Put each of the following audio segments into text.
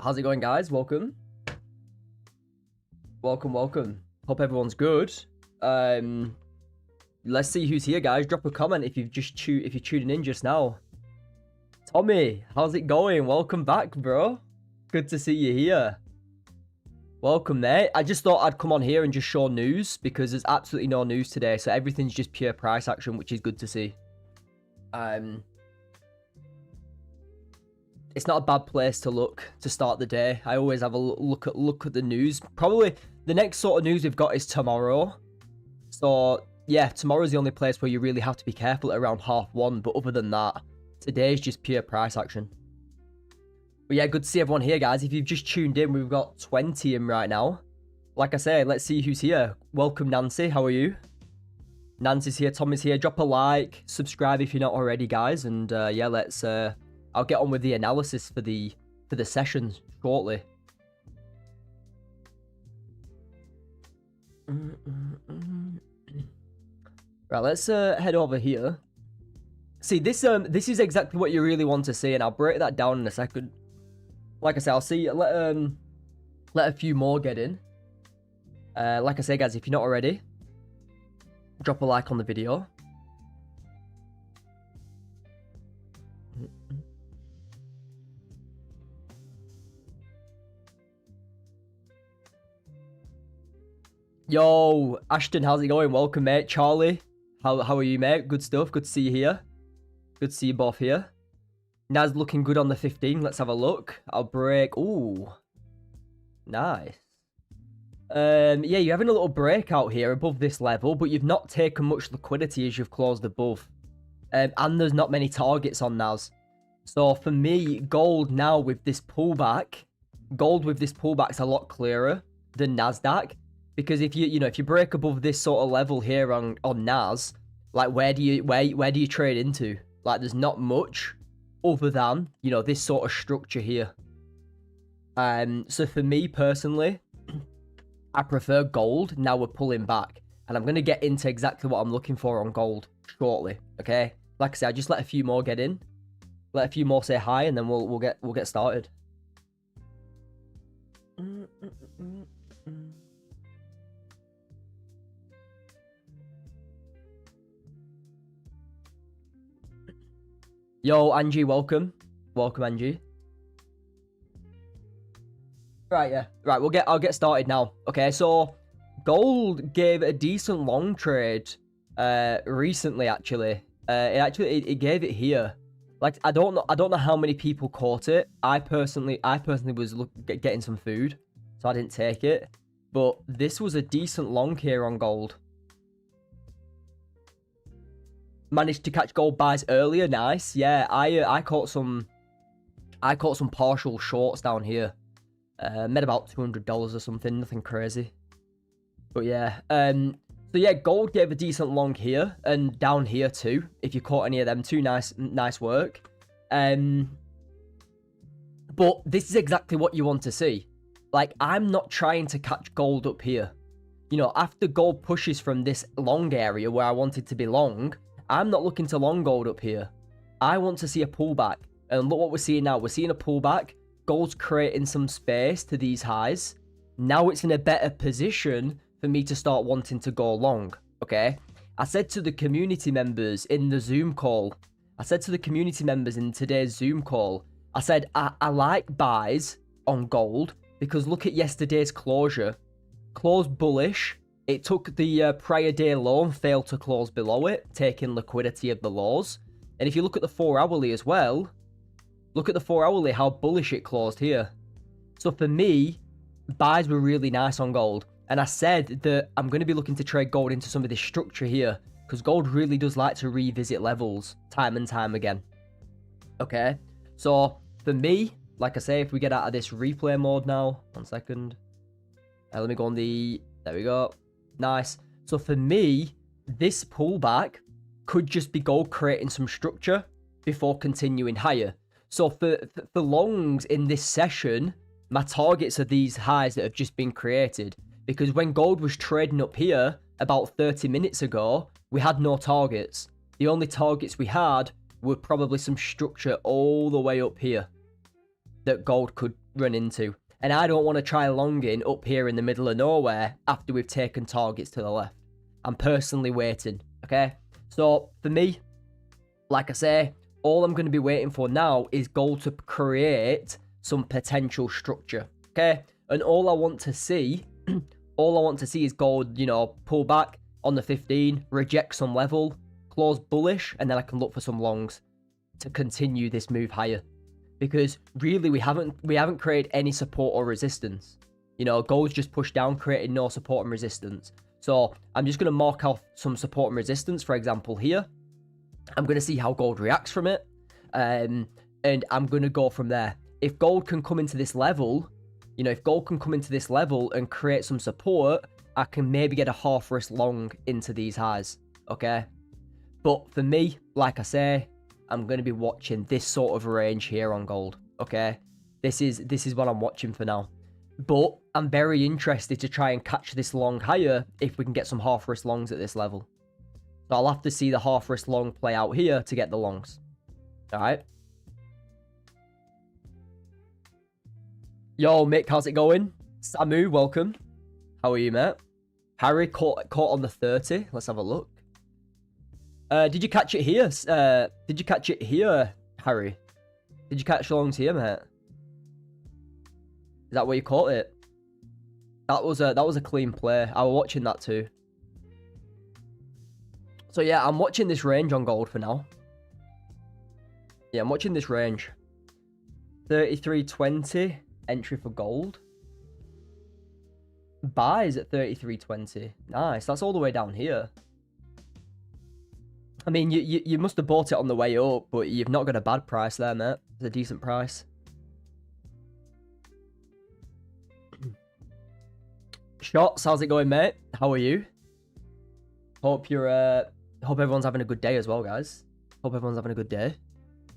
How's it going, guys? Welcome. Hope everyone's good. Let's see who's here, guys. Drop a comment if you're tuning in just now. Tommy, how's it going? Welcome back, bro. Good to see you here. Welcome, mate. I just thought I'd come on here and just show news because there's absolutely no news today, so everything's just pure price action, which is good to see. It's not a bad place to look to start the day. I always have a look at the news. Probably the next sort of news we've got is tomorrow. So yeah, tomorrow's the only place where you really have to be careful at around 1:30. But other than that, today's just pure price action. But yeah, good to see everyone here, guys. If you've just tuned in, we've got 20 in right now. Like I say, let's see who's here. Welcome, Nancy. How are you? Nancy's here. Tommy's here. Drop a like, subscribe if you're not already, guys. And yeah, let's. I'll get on with the analysis for the session shortly. Right, let's head over here. See, this is exactly what you really want to see, and I'll break that down in a second. Like I say, I'll see. Let a few more get in. Like I say, guys, if you're not already, drop a like on the video. Yo, Ashton, how's it going? Welcome, mate. Charlie, how are you, mate? Good stuff. Good to see you here. Good to see you both here. Naz looking good on the 15. Let's have a look. I'll break. Ooh, nice. Yeah, you're having a little breakout here above this level, but you've not taken much liquidity as you've closed above. And there's not many targets on Naz. So for me, gold now with this pullback, is a lot clearer than Nasdaq. Because if you break above this sort of level here on Nas, like where do you trade into? Like there's not much other than, this sort of structure here. So for me personally, I prefer gold. Now we're pulling back, and I'm gonna get into exactly what I'm looking for on gold shortly. Okay, like I said, I just let a few more get in, let a few more say hi, and then we'll get started. Yo, Angie, welcome. Welcome, Angie. Right, yeah. Right, I'll get started now. Okay, so gold gave a decent long trade recently, actually. It gave it here. Like, I don't know how many people caught it. I personally was getting some food, so I didn't take it. But this was a decent long here on gold. Managed to catch gold buys earlier. Nice. Yeah, I caught some partial shorts down here. Made about $200 or something, nothing crazy. But yeah, so yeah, gold gave a decent long here and down here too. If you caught any of them too, nice work. But this is exactly what you want to see. Like, I'm not trying to catch gold up here. After gold pushes from this long area where I wanted to be long, I'm not looking to long gold up here. I want to see a pullback. And look what we're seeing now. We're seeing a pullback. Gold's creating some space to these highs. Now it's in a better position for me to start wanting to go long. Okay? I said to the community members in the Zoom call. I said to the community members in today's Zoom call. I said, I like buys on gold because look at yesterday's closure. Closed bullish. It took the prior day low and failed to close below it, taking liquidity of the lows. And if you look at the 4-hourly as well, look at the 4-hourly, how bullish it closed here. So for me, buys were really nice on gold. And I said that I'm going to be looking to trade gold into some of this structure here, because gold really does like to revisit levels time and time again. Okay, so for me, like I say, if we get out of this replay mode now, 1 second. Let me go on the, there we go. Nice. So for me, this pullback could just be gold creating some structure before continuing higher. So for longs in this session, my targets are these highs that have just been created. Because when gold was trading up here about 30 minutes ago, we had no targets. The only targets we had were probably some structure all the way up here that gold could run into. And I don't want to try longing up here in the middle of nowhere after we've taken targets to the left. I'm personally waiting, okay? So for me, like I say, all I'm going to be waiting for now is gold to create some potential structure, okay? And all I want to see, is gold, you know, pull back on the 15, reject some level, close bullish, and then I can look for some longs to continue this move higher. Because really, we haven't created any support or resistance. You know, gold's just pushed down, creating no support and resistance. So I'm just going to mark off some support and resistance, for example, here. I'm going to see how gold reacts from it. And I'm going to go from there. If gold can come into this level, you know, if gold can come into this level and create some support, I can maybe get a half risk long into these highs, okay? But for me, like I say, I'm going to be watching this sort of range here on gold, okay? This is what I'm watching for now. But I'm very interested to try and catch this long higher if we can get some half risk longs at this level. So I'll have to see the half risk long play out here to get the longs. All right. Yo, Mick, how's it going? Samu, welcome. How are you, mate? Harry caught on the 30. Let's have a look. Did you catch it here? Did you catch it here, Harry? Did you catch the longs here, mate? Is that where you caught it? That was a clean play. I was watching that too. So yeah, I'm watching this range on gold for now. Yeah, I'm watching this range. 33.20 entry for gold. Buys at 33.20. Nice. That's all the way down here. I mean, you must have bought it on the way up, but you've not got a bad price there, mate. It's a decent price. Shots, how's it going, mate? How are you? Hope everyone's having a good day as well, guys. Hope everyone's having a good day.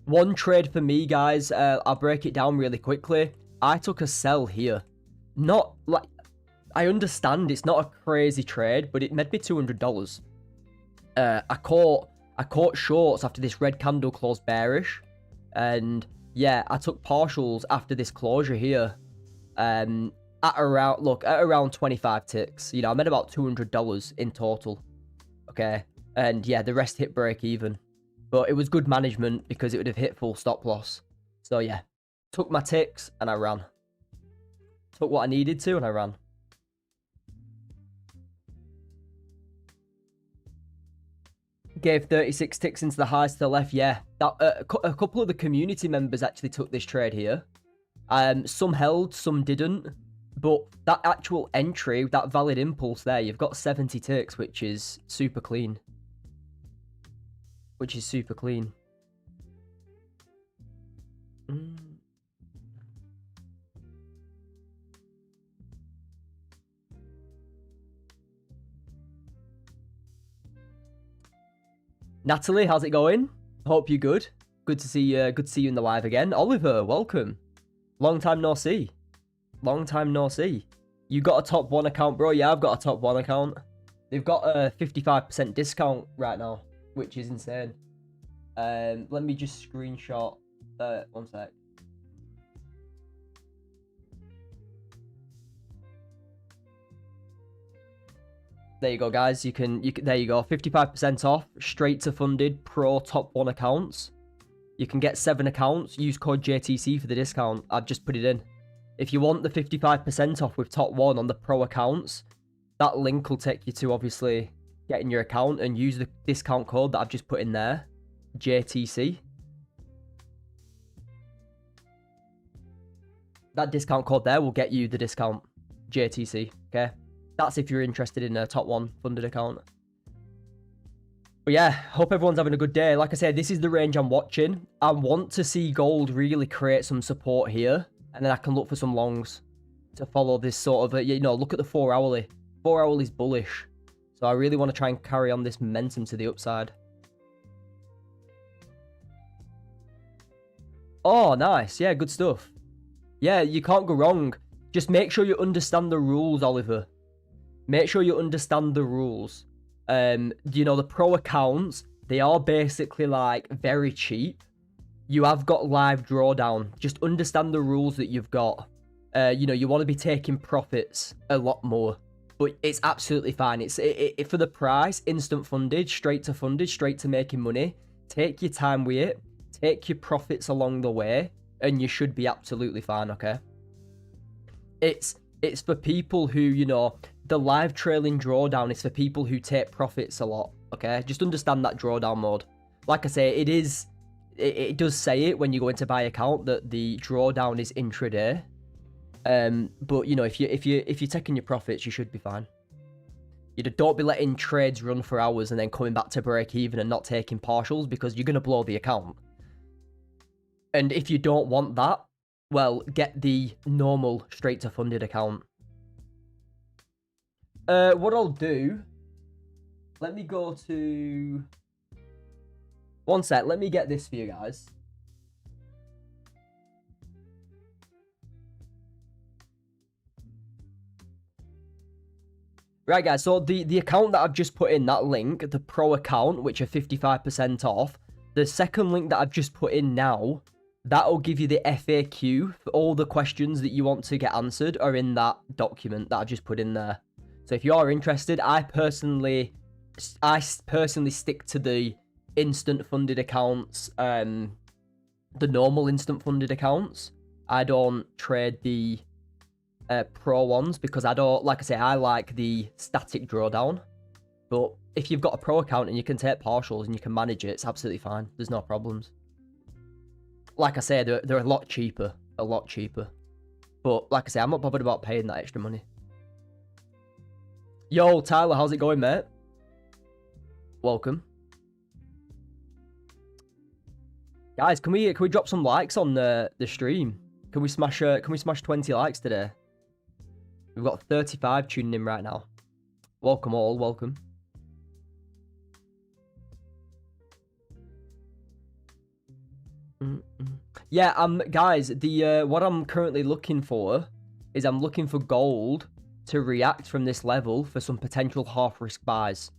One trade for me, guys. I'll break it down really quickly. I took a sell here. Not like, I understand it's not a crazy trade, but it made me $200. I caught shorts after this red candle closed bearish, and yeah, I took partials after this closure here. At around 25 ticks. You know, I made about $200 in total. Okay, and yeah, the rest hit break even, but it was good management because it would have hit full stop loss. So yeah, took my ticks and I ran. Took what I needed to and I ran. Gave 36 ticks into the highs to the left. Yeah, that, a couple of the community members actually took this trade here. Some held, some didn't. But that actual entry, that valid impulse there, you've got 70 ticks, which is super clean. Natalie, how's it going? Hope you're good. Good to see you in the live again. Oliver, welcome. Long time no see. You got a top 1 account, bro? Yeah, I've got a top 1 account. They've got a 55% discount right now, which is insane. Let me just screenshot. One sec. There you go, guys. You can there you go. 55% off, straight to funded pro top 1 accounts. You can get 7 accounts. Use code JTC for the discount. I've just put it in. If you want the 55% off with top 1 on the pro accounts, that link will take you to obviously getting your account, and use the discount code that I've just put in there, JTC. That discount code there will get you the discount, JTC, okay? That's if you're interested in a top 1 funded account. But yeah, hope everyone's having a good day. Like I said, this is the range I'm watching. I want to see gold really create some support here, and then I can look for some longs to follow this sort of, you know, look at the 4 hourly. 4 hourly is bullish. So I really want to try and carry on this momentum to the upside. Oh, nice. Yeah, good stuff. Yeah, you can't go wrong. Just make sure you understand the rules, Oliver. Make sure you understand the rules. You know, the pro accounts, they are basically like very cheap. You have got live drawdown. Just understand the rules that you've got. you know, you want to be taking profits a lot more. But it's absolutely fine. It's for the price, instant funded, straight to making money. Take your time with it. Take your profits along the way, and you should be absolutely fine, okay? It's for people who, you know, the live trailing drawdown is for people who take profits a lot, okay? Just understand that drawdown mode. Like I say, it does say it when you go into buy account that the drawdown is intraday. But you know, if you're taking your profits, you should be fine. You don't be letting trades run for hours and then coming back to break even and not taking partials, because you're gonna blow the account. And if you don't want that, well, get the normal straight to funded account. What I'll do, let me go to, one sec, let me get this for you guys. Right, guys, so the account that I've just put in, that link, the pro account, which are 55% off, the second link that I've just put in now, that'll give you the FAQ for all the questions that you want to get answered are in that document that I've just put in there. So if you are interested, I personally stick to the instant funded accounts, the normal instant funded accounts. I don't trade the pro ones because I don't, like I say, I like the static drawdown. But if you've got a pro account and you can take partials and you can manage it, it's absolutely fine. There's no problems. Like I say, they're a lot cheaper. But like I say, I'm not bothered about paying that extra money. Yo, Tyler, how's it going, mate? Welcome. Guys, can we drop some likes on the stream? Can we smash 20 likes today? We've got 35 tuning in right now. Welcome all, welcome. Yeah, guys, the what I'm currently looking for is I'm looking for gold to react from this level for some potential half risk buys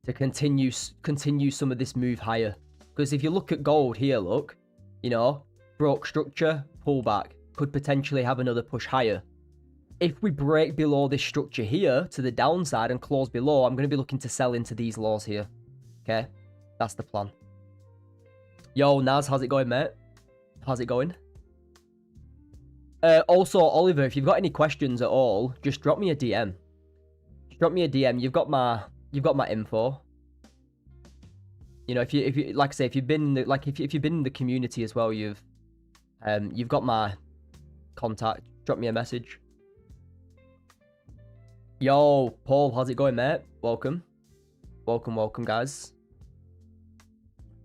to continue some of this move higher. Because if you look at gold here, look, you know, broke structure, pullback, could potentially have another push higher. If we break below this structure here to the downside and close below, I'm going to be looking to sell into these lows here. Okay, that's the plan. Yo, Naz, how's it going, mate? How's it going? Also, Oliver, if you've got any questions at all, just drop me a DM. Just drop me a DM. You've got my info. You know, if you like I say, if you've been in the, like if you've been in the community as well, you've got my contact. Drop me a message. Yo, Paul, how's it going, mate? Welcome, guys.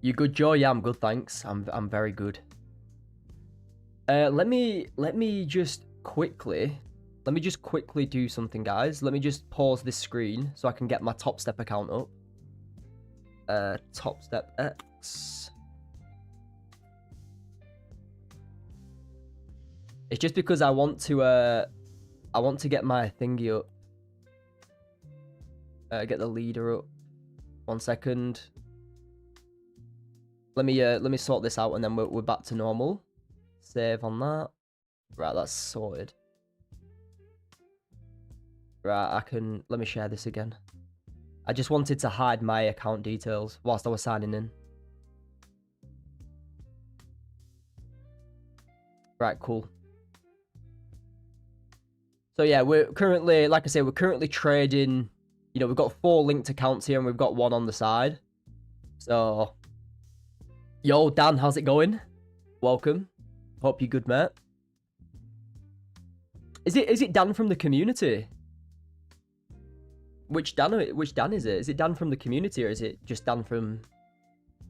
You good, Joe? Yeah, I'm good, thanks. I'm very good. Let me just quickly do something, guys. Let me just pause this screen so I can get my Top Step account up. Top Step X. It's just because I want to get my thingy up. Get the leader up. 1 second. Let me sort this out and then we're back to normal. Save on that. Right, that's sorted. Right, let me share this again. I just wanted to hide my account details whilst I was signing in. Right, cool. So yeah, we're currently, like I say, we're currently trading. You know, we've got 4 linked accounts here and we've got 1 on the side. So, yo, Dan, how's it going? Welcome. Hope you're good, mate. Is it Dan from the community? Which Dan is it? Is it Dan from the community or is it just Dan from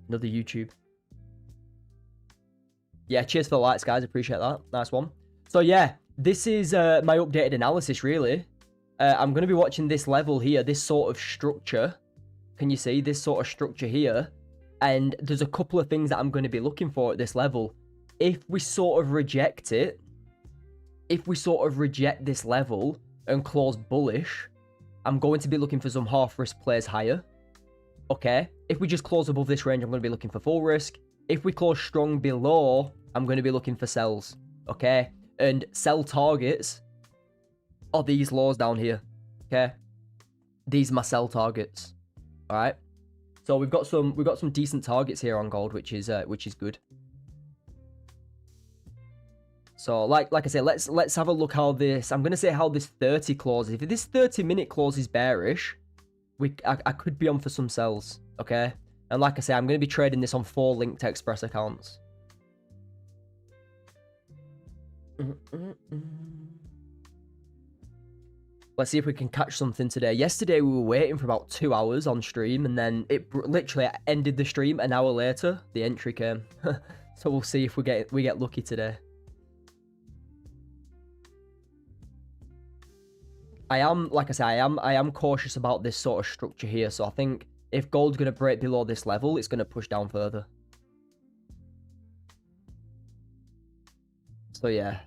another YouTube? Yeah, cheers for the likes, guys. Appreciate that. Nice one. So yeah, this is my updated analysis, really. I'm going to be watching this level here, this sort of structure. Can you see this sort of structure here? And there's a couple of things that I'm going to be looking for at this level. If we sort of reject it, if we sort of reject this level and close bullish, I'm going to be looking for some half risk plays higher. Okay. If we just close above this range, I'm going to be looking for full risk. If we close strong below, I'm going to be looking for sells. Okay. and sell targets are these laws down here. Okay, these are my sell targets. All right. So we've got some decent targets here on gold, which is good. So like I said, let's have a look how this. I'm gonna say how this 30 clause. If this 30-minute clause is bearish, I could be on for some sells. Okay, and like I say, I'm gonna be trading this on 4 linked express accounts. Let's see if we can catch something today. Yesterday we were waiting for about 2 hours on stream, and then it literally ended the stream an hour later. The entry came. So we'll see if we get lucky today. I am, like I say, I am cautious about this sort of structure here. So I think if gold's gonna break below this level, it's gonna push down further. So yeah.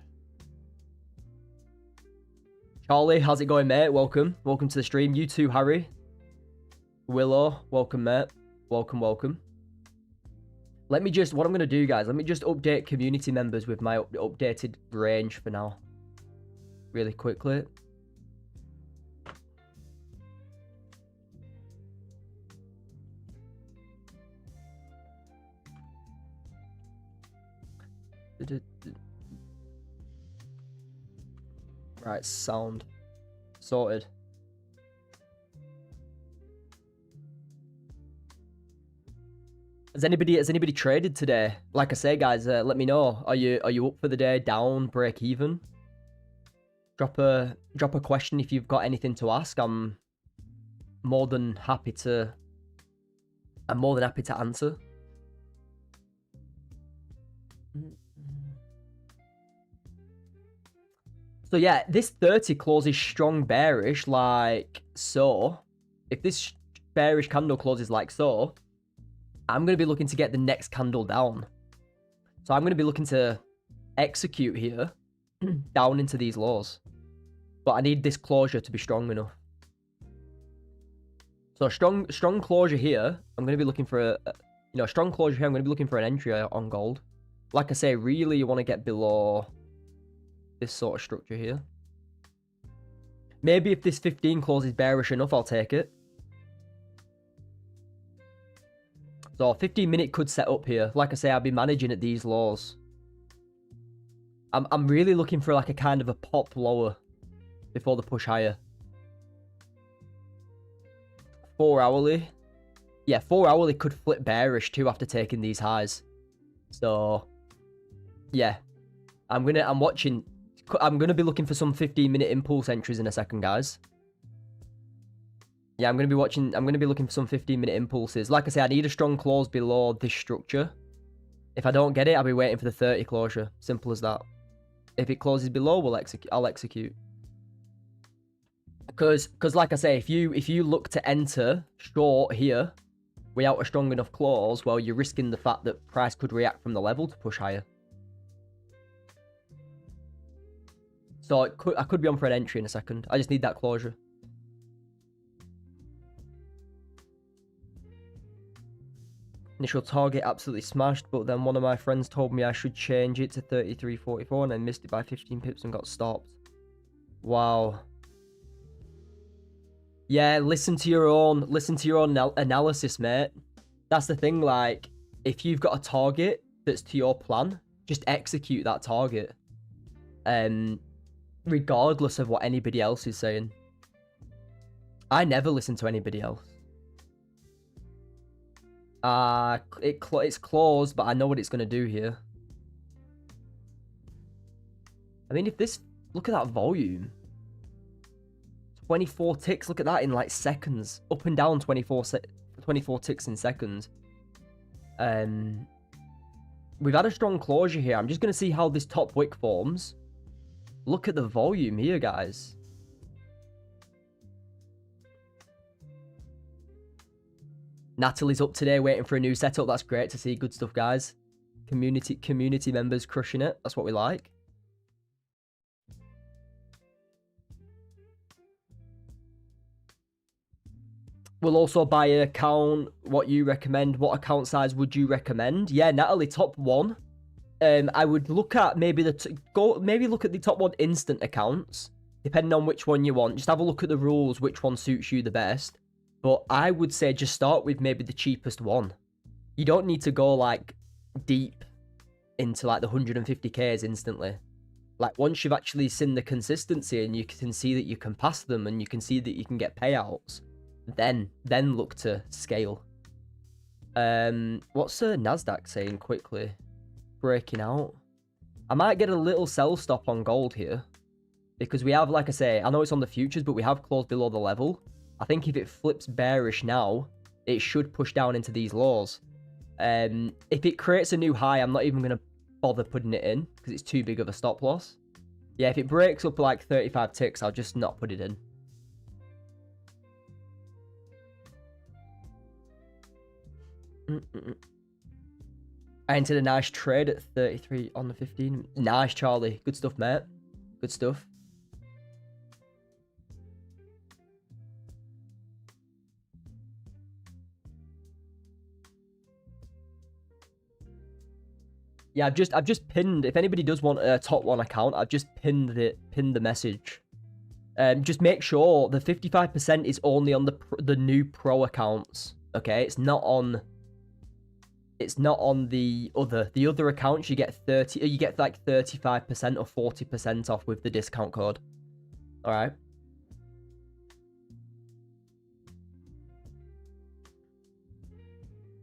Charlie, how's it going, mate? Welcome to the stream. You too, Harry. Willow, welcome, mate. Welcome. Let me just, what I'm gonna do, guys, let me just update community members with my updated range for now, really quickly. Right, sound sorted. Has anybody traded today? Like I say, guys, let me know. Are you up for the day? Down, break even? Drop a question if you've got anything to ask. I'm more than happy to answer. So yeah, this 30 clause is strong bearish, like so. If this bearish candle closes like so, I'm going to be looking to get the next candle down. So I'm going to be looking to execute here down into these lows. But I need this closure to be strong enough. So strong closure here. I'm going to be looking for a strong closure here. I'm going to be looking for an entry on gold. Like I say, really you want to get below this sort of structure here. Maybe if this 15 clause is bearish enough, I'll take it. So 15-minute could set up here. Like I say, I'll be managing at these lows. I'm really looking for like a kind of a pop lower before the push higher. 4 hourly. Yeah, 4 hourly could flip bearish too after taking these highs. So yeah. I'm gonna be looking for some 15-minute impulse entries in a second, guys. Yeah, I'm gonna be looking for some 15-minute impulses. Like I say, I need a strong close below this structure. If I don't get it, I'll be waiting for the 30 closure. Simple as that. If it closes below, I'll execute. Because like I say, if you look to enter short here without a strong enough close, well, you're risking the fact that price could react from the level to push higher. So I could be on for an entry in a second. I just need that closure. Initial target absolutely smashed, but then one of my friends told me I should change it to 33.44 and I missed it by 15 pips and got stopped. Wow. Yeah, listen to your own analysis, mate. That's the thing, like, if you've got a target that's to your plan, just execute that target. Regardless of what anybody else is saying. I never listen to anybody else. It's closed, but I know what it's going to do here. I mean, if this... Look at that volume. 24 ticks. Look at that in, like, seconds. Up and down 24 ticks in seconds. We've had a strong closure here. I'm just going to see how this top wick forms. Look at the volume here, guys. Natalie's up today waiting for a new setup. That's great to see. Good stuff, guys. Community members crushing it. That's what we like. We'll also buy an account. What you recommend? What account size would you recommend? Yeah, Natalie, top one. I would look at maybe maybe look at the top 1 instant accounts, depending on which one you want. Just have a look at the rules, which one suits you the best. But I would say just start with maybe the cheapest one. You don't need to go like deep into like the 150Ks instantly. Like once you've actually seen the consistency and you can see that you can pass them and you can see that you can get payouts, then look to scale. What's Nasdaq saying quickly? Breaking out. I might get a little sell stop on gold here because we have, like I say, I know it's on the futures, but we have closed below the level. I think if it flips bearish now, it should push down into these lows. If it creates a new high, I'm not even going to bother putting it in because it's too big of a stop loss. Yeah, if it breaks up like 35 ticks, I'll just not put it in. I entered a nice trade at 33 on the 15. Nice, Charlie. Good stuff, mate. Good stuff. Yeah, I've just pinned. If anybody does want a top 1 account, I've just pinned the message. Just make sure the 55% is only on the new pro accounts. Okay, it's not on the other accounts. You get like 35% or 40% off with the discount code. All right.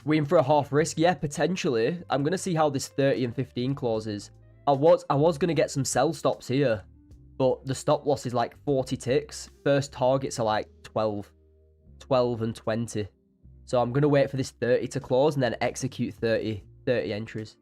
We in for a half risk? Yeah, potentially. I'm gonna see how this 30 and 15 closes. I was gonna get some sell stops here, but the stop loss is like 40 ticks. First targets are like 12 and 20. So I'm gonna wait for this 30 to close and then execute 30 entries.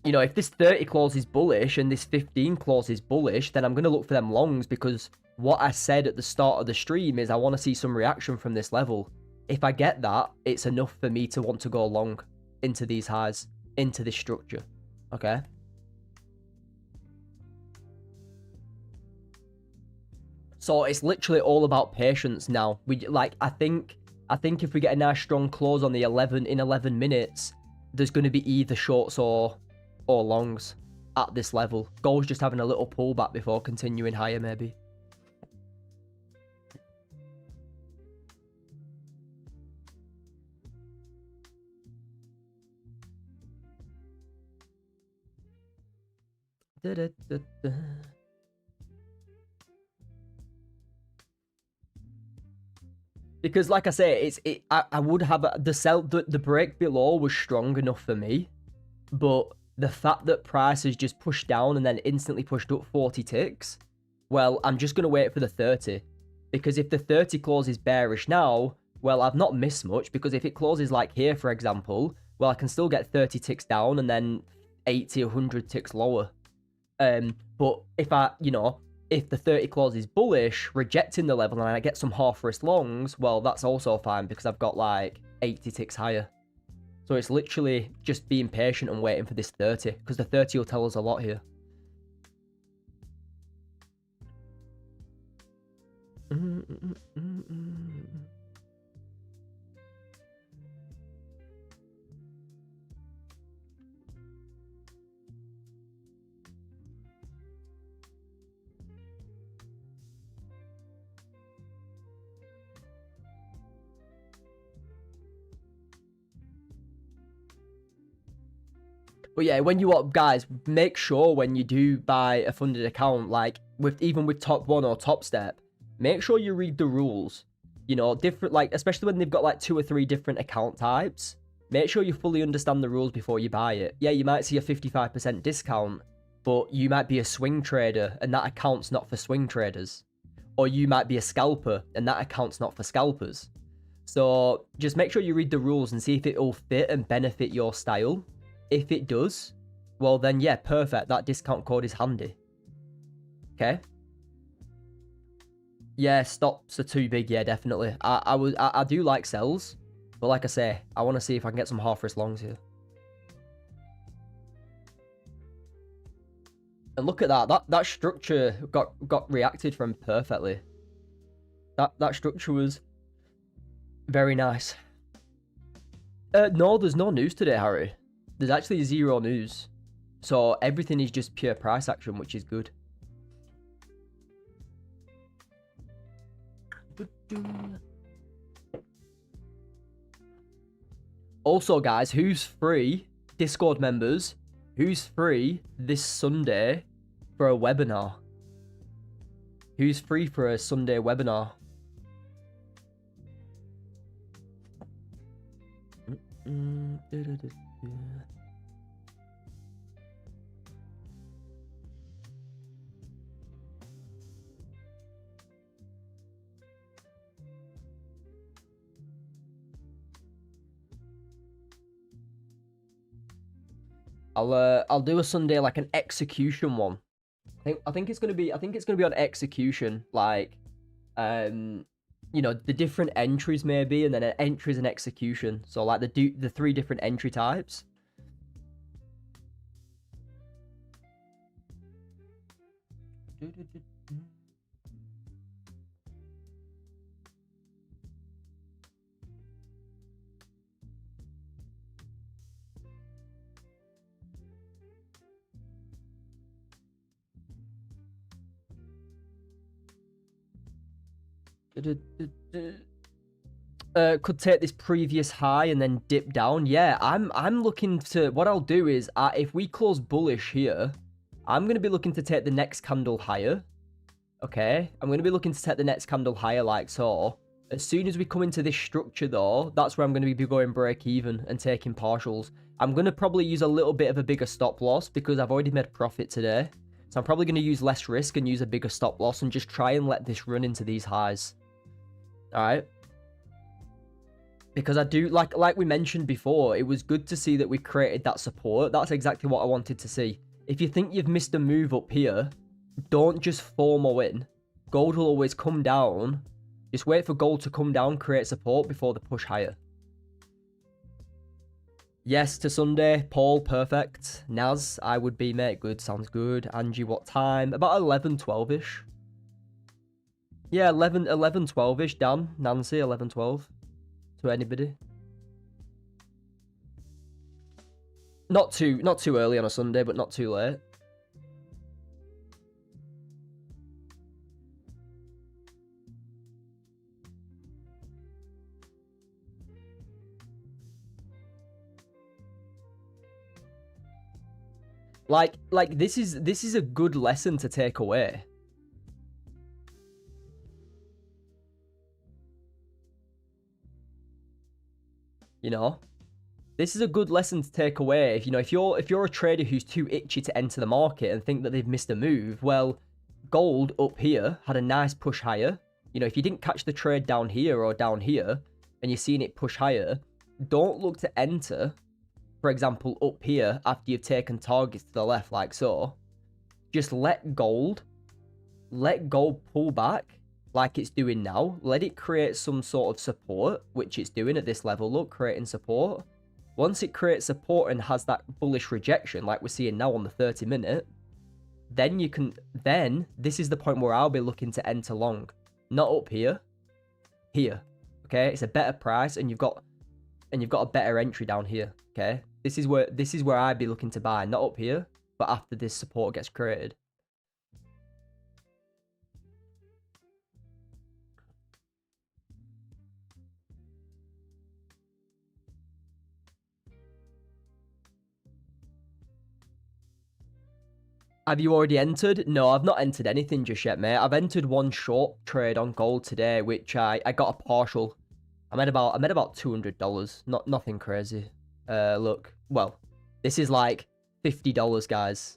You know, if this 30 closes bullish and this 15 closes bullish, then I'm gonna look for them longs because what I said at the start of the stream is I want to see some reaction from this level. If I get that, it's enough for me to want to go long into these highs, into this structure. Okay? So it's literally all about patience now. I think if we get a nice strong close on the 11 minutes, there's going to be either shorts or longs at this level. Gold's just having a little pullback before continuing higher, maybe. Because, like I say, I would have the break below was strong enough for me, but the fact that price has just pushed down and then instantly pushed up 40 ticks, well, I'm just gonna wait for the 30, because if the 30 closes bearish now, well, I've not missed much, because if it closes like here, for example, well, I can still get 30 ticks down and then 80, 100 ticks lower. But if if the 30 closes bullish, rejecting the level, and I get some half risk longs, well, that's also fine because I've got like 80 ticks higher. So it's literally just being patient and waiting for this 30, because the 30 will tell us a lot here. But yeah, guys, make sure when you do buy a funded account, like even with Top 1 or Top Step, make sure you read the rules. You know, different, like, especially when they've got like 2 or 3 different account types, make sure you fully understand the rules before you buy it. Yeah, you might see a 55% discount, but you might be a swing trader and that account's not for swing traders. Or you might be a scalper and that account's not for scalpers. So just make sure you read the rules and see if it will fit and benefit your style. If it does, well then yeah, perfect. That discount code is handy. Okay. Yeah, stops are too big. Yeah, definitely. I do like sells, but like I say, I want to see if I can get some half risk longs here. And look at that. That structure got reacted from perfectly. That structure was very nice. No, there's no news today, Harry. There's actually zero news. So everything is just pure price action, which is good. Also, guys, who's free? Discord members, who's free this Sunday for a webinar? Who's free for a Sunday webinar? I'll do a Sunday like an execution one. I think it's gonna be on execution, like you know, the different entries maybe, and then entries and execution. So like the 3 different entry types. Could take this previous high and then dip down. Yeah, I'm looking to, what I'll do is, if we close bullish here, I'm going to be looking to take the next candle higher. Okay, I'm going to be looking to take the next candle higher like so. As soon as we come into this structure though, that's where I'm going to be going break even and taking partials. I'm going to probably use a little bit of a bigger stop loss because I've already made profit today. So I'm probably going to use less risk and use a bigger stop loss and just try and let this run into these highs. Alright. Because I do, like we mentioned before, it was good to see that we created that support. That's exactly what I wanted to see. If you think you've missed a move up here, don't just FOMO in. Gold will always come down. Just wait for gold to come down, create support before the push higher. Yes to Sunday. Paul, perfect. Naz, I would be, mate. Good, sounds good. Angie, what time? About 11, 12-ish. Yeah, 11, 12-ish. Dan, Nancy, 11, 12. To anybody. Not too early on a Sunday, but not too late. Like this is a good lesson to take away. You know, this is a good lesson to take away. If you know, if you're a trader who's too itchy to enter the market and think that they've missed a move, well, gold up here had a nice push higher. You know, if you didn't catch the trade down here or down here, and you're seeing it push higher, don't look to enter, for example, up here after you've taken targets to the left like so. Just let gold pull back like it's doing now. Let it create some sort of support, which it's doing at this level. Look, creating support. Once it creates support and has that bullish rejection like we're seeing now on the 30-minute, then this is the point where I'll be looking to enter long. Not up here. Here. Okay? It's a better price and you've got a better entry down here. Okay? This is where I'd be looking to buy. Not up here, but after this support gets created. Have you already entered? No, I've not entered anything just yet, mate. I've entered one short trade on gold today, which I got a partial. I made about $200. Nothing crazy. Look, well, this is like $50, guys.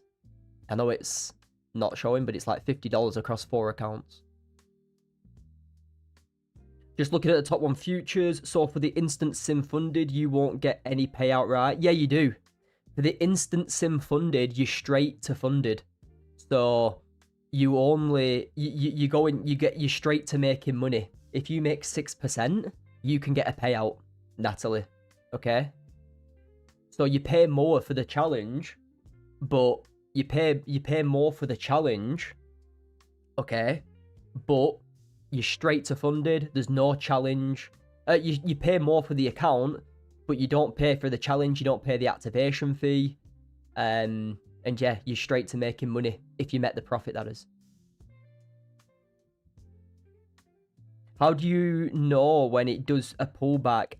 I know it's not showing, but it's like $50 across 4 accounts. Just looking at the top one, futures. So for the instant sim funded, you won't get any payout, right? Yeah, you do. For the instant sim funded, you're straight to funded. So you only you're straight to making money. If you make 6%, you can get a payout, Natalie. Okay? So you pay more for the challenge, but you pay more for the challenge. Okay? But you're straight to funded. There's no challenge. You pay more for the account, but you don't pay for the challenge, you don't pay the activation fee. And yeah, you're straight to making money if you met the profit, that is. How do you know when it does a pullback?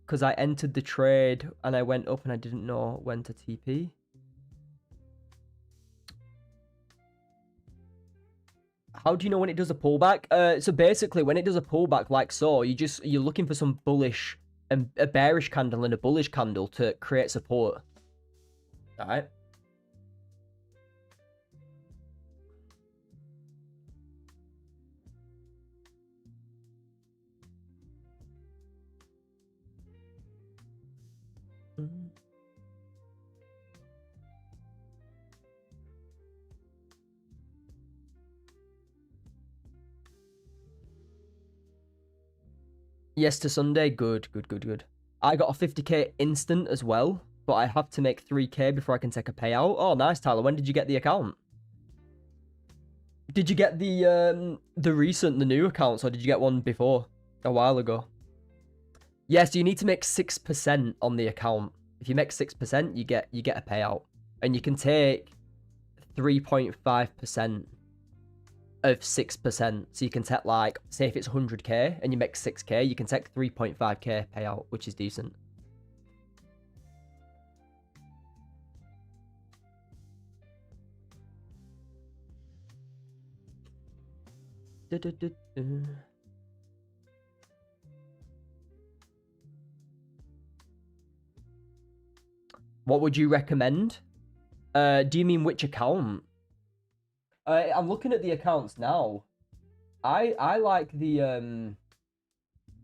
Because I entered the trade and I went up and I didn't know when to TP. How do you know when it does a pullback? So basically, when it does a pullback like so, you're looking for some bullish and a bearish candle and a bullish candle to create support. All right. Yes to Sunday. Good. I got a 50k instant as well, but I have to make 3k before I can take a payout. Oh, nice, Tyler. When did you get the account? Did you get the new accounts, or did you get one before, a while ago? Yes, you need to make 6% on the account. If you make 6%, you get a payout, and you can take 3.5% of 6%. So you can take, like, say if it's 100k and you make 6k, you can take 3.5k payout, which is decent. What would you recommend? Do you mean which account? I'm looking at the accounts now. I like the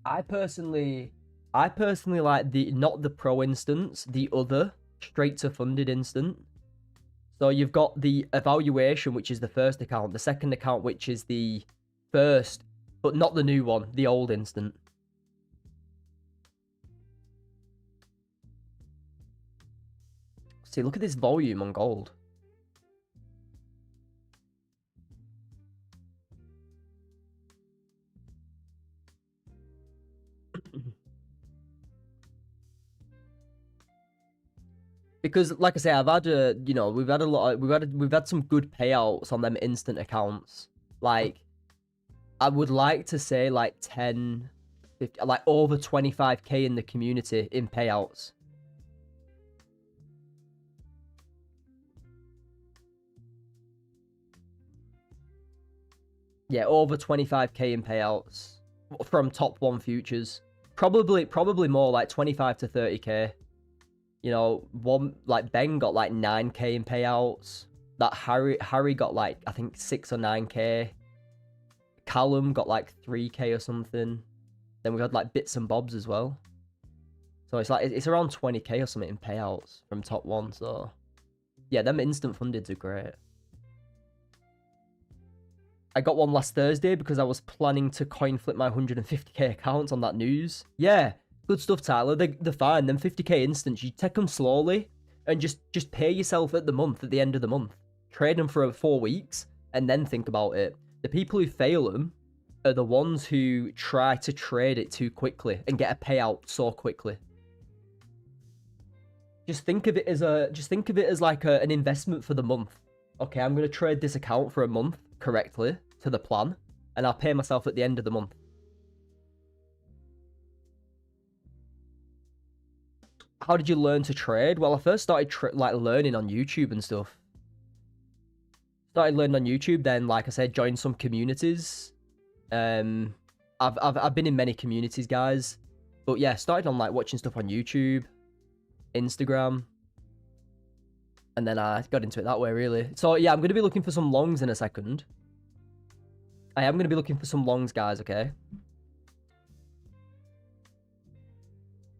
I personally like the, not the pro instance, the other straight to funded instant. So you've got the evaluation, which is the first account, the second account, which is the first, but not the new one, the old instant. See, look at this volume on gold. Because, like I say, I've had we've had a lot, we've had some good payouts on them instant accounts. Like, I would like to say like 10, 50, like over 25k in the community in payouts. Yeah, over 25k in payouts from top one futures. Probably more, like 25 to 30k. You know, one like Ben got like 9k in payouts. That Harry got like, I think 6 or 9k. Callum got like 3k or something. Then we had like bits and bobs as well. So it's like it's around 20k or something in payouts from top one. So yeah, them instant fundeds are great. I got one last Thursday because I was planning to coin flip my 150k accounts on that news. Yeah, good stuff, Tyler. They're fine. Them 50k instants, you take them slowly and just pay yourself at the end of the month. Trade them for 4 weeks and then think about it. The people who fail them are the ones who try to trade it too quickly and get a payout so quickly. Just think of it as like an investment for the month. Okay, I'm going to trade this account for a month correctly to the plan, and I'll pay myself at the end of the month. How did you learn to trade? Well, I first started learning on YouTube and stuff. Started learning on YouTube, then, like I said, joined some communities. I've been in many communities, guys, but yeah, started on like watching stuff on YouTube, Instagram, and then I got into it that way, really. So yeah, I'm going to be looking for some longs in a second. I am going to be looking for some longs, guys, okay?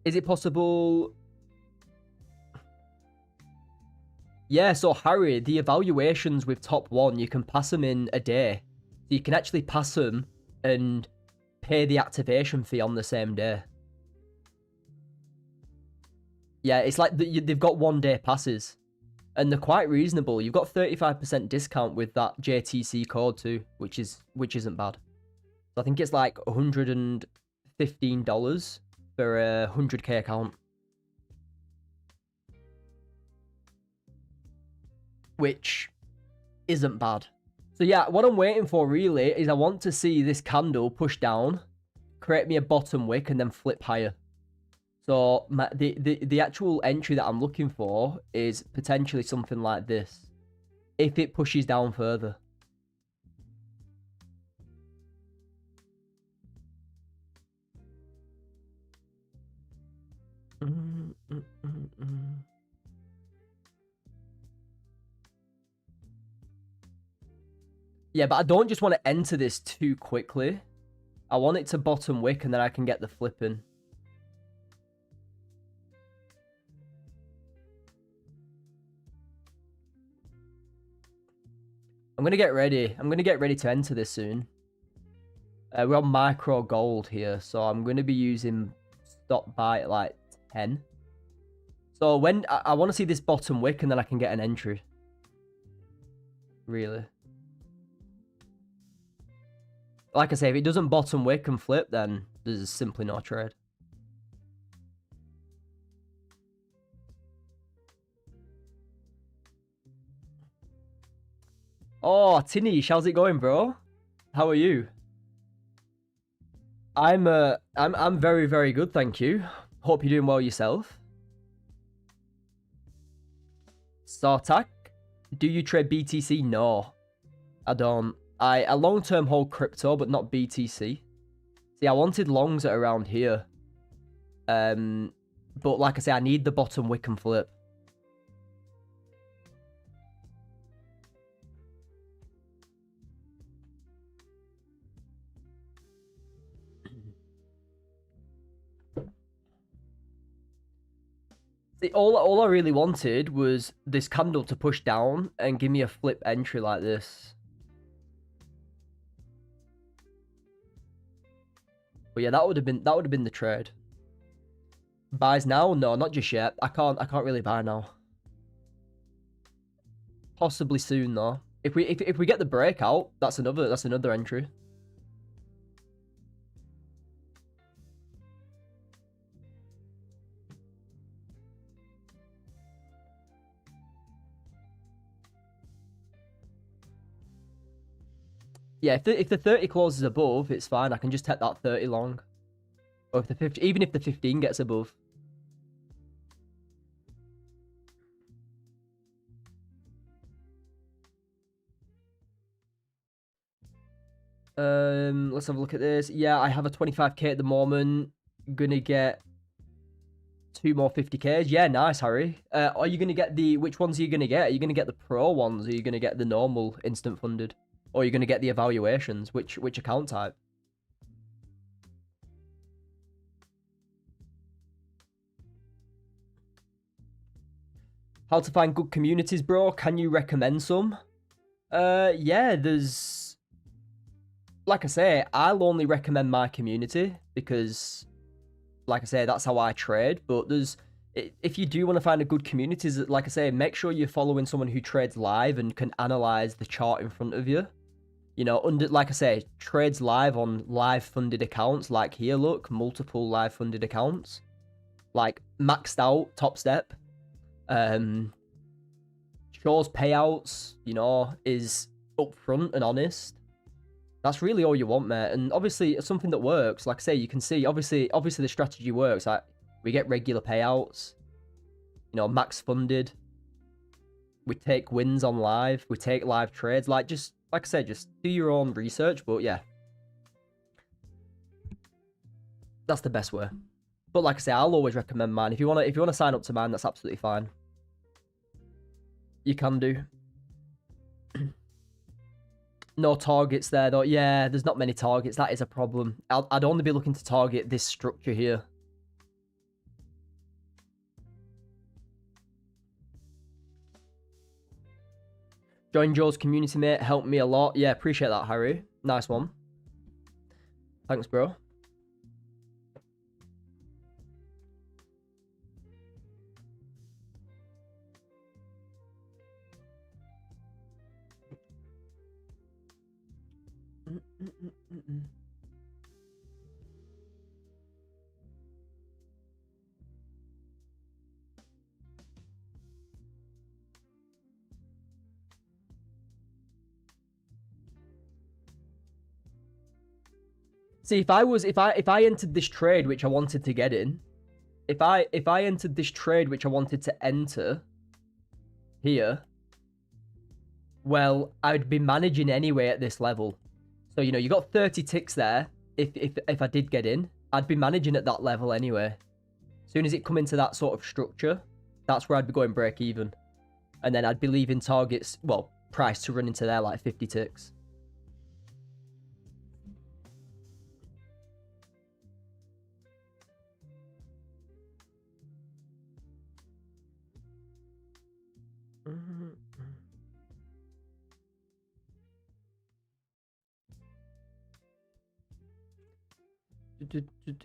Is it possible? Yeah, so Harry, the evaluations with top one, you can pass them in a day. So you can actually pass them and pay the activation fee on the same day. Yeah, it's like they've got 1 day passes. And they're quite reasonable. You've got 35% discount with that JTC code too, which isn't bad. So I think it's like $115 for a 100k account. which isn't bad. So yeah, what I'm waiting for really is I want to see this candle push down, create me a bottom wick, and then flip higher. So the actual entry that I'm looking for is potentially something like this, if it pushes down further. Yeah, but I don't just want to enter this too quickly. I want it to bottom wick and then I can get the flipping. I'm going to get ready. I'm going to get ready to enter this soon. We're on micro gold here, so I'm going to be using stop buy at like 10. So when I want to see this bottom wick and then I can get an entry. Really. Like I say, if it doesn't bottom wick and flip, then there's simply no trade. Oh, Tinish, how's it going, bro? How are you? I'm very, very good, thank you. Hope you're doing well yourself. Sartak, do you trade BTC? No, I don't. I long-term hold crypto, but not BTC. See, I wanted longs at around here. But like I say, I need the bottom wick and flip. See, all I really wanted was this candle to push down and give me a flip entry like this. But yeah, that would have been the trade. Buys now? No, not just yet. I can't really buy now. Possibly soon though. If we get the breakout, that's another entry. Yeah, if the 30 closes above, it's fine. I can just take that 30 long. Or if the 50, even if the 15 gets above. Let's have a look at this. Yeah, I have a 25k at the moment. Gonna get 2 more 50ks. Yeah, nice, Harry. Are you gonna get which ones are you gonna get? Are you gonna get the pro ones? Or are you gonna get the normal instant funded? Or are you gonna get the evaluations? Which account type? How to find good communities, bro? Can you recommend some? Yeah, there's... Like I say, I'll only recommend my community because, like I say, that's how I trade. But there's... If you do want to find a good community, like I say, make sure you're following someone who trades live and can analyze the chart in front of you. You know, like I say, trades live on live funded accounts. Like here, look, multiple live funded accounts. Like maxed out, top step. Shows payouts, you know, is upfront and honest. That's really all you want, mate. And obviously, something that works. Like I say, you can see, obviously the strategy works. Like, we get regular payouts, you know, max funded. We take wins on live. We take live trades. Like I said, just do your own research. But yeah, that's the best way. But like I say, I'll always recommend mine. If you wanna sign up to mine, that's absolutely fine. You can do. No targets there though. Yeah, there's not many targets. That is a problem. I'd only be looking to target this structure here. Join Joe's community, mate. Helped me a lot. Yeah, appreciate that, Harry. Nice one. Thanks, bro. See, if I entered this trade which I wanted to get in, if I entered this trade which I wanted to enter here, well, I'd be managing anyway at this level. So, you know, you got 30 ticks there. If I did get in, I'd be managing at that level anyway. As soon as it come into that sort of structure, that's where I'd be going break even. And then I'd be leaving targets, well, price to run into there like 50 ticks.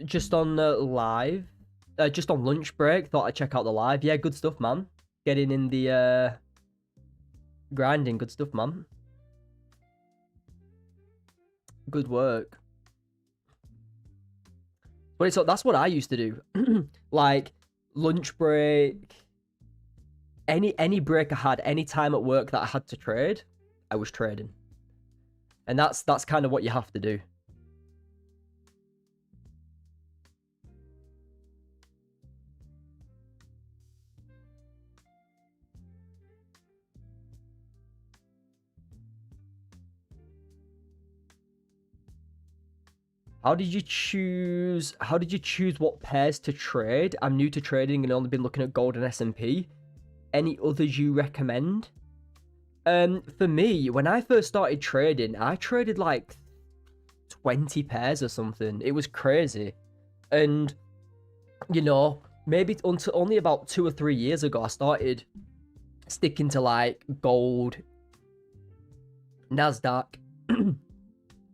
Just on live, just on lunch break, thought I'd check out the live. Yeah, good stuff, man. Getting in the grinding, good stuff, man. Good work. But it's that's what I used to do. Like lunch break, any break I had, any time at work that I had to trade, I was trading. And that's kind of what you have to do. How did you choose what pairs to trade? I'm new to trading and only been looking at gold and S&P. Any others you recommend? For me, when I first started trading, I traded like 20 pairs or something. It was crazy. And you know, maybe until only about 2 or 3 years ago I started sticking to like gold, Nasdaq,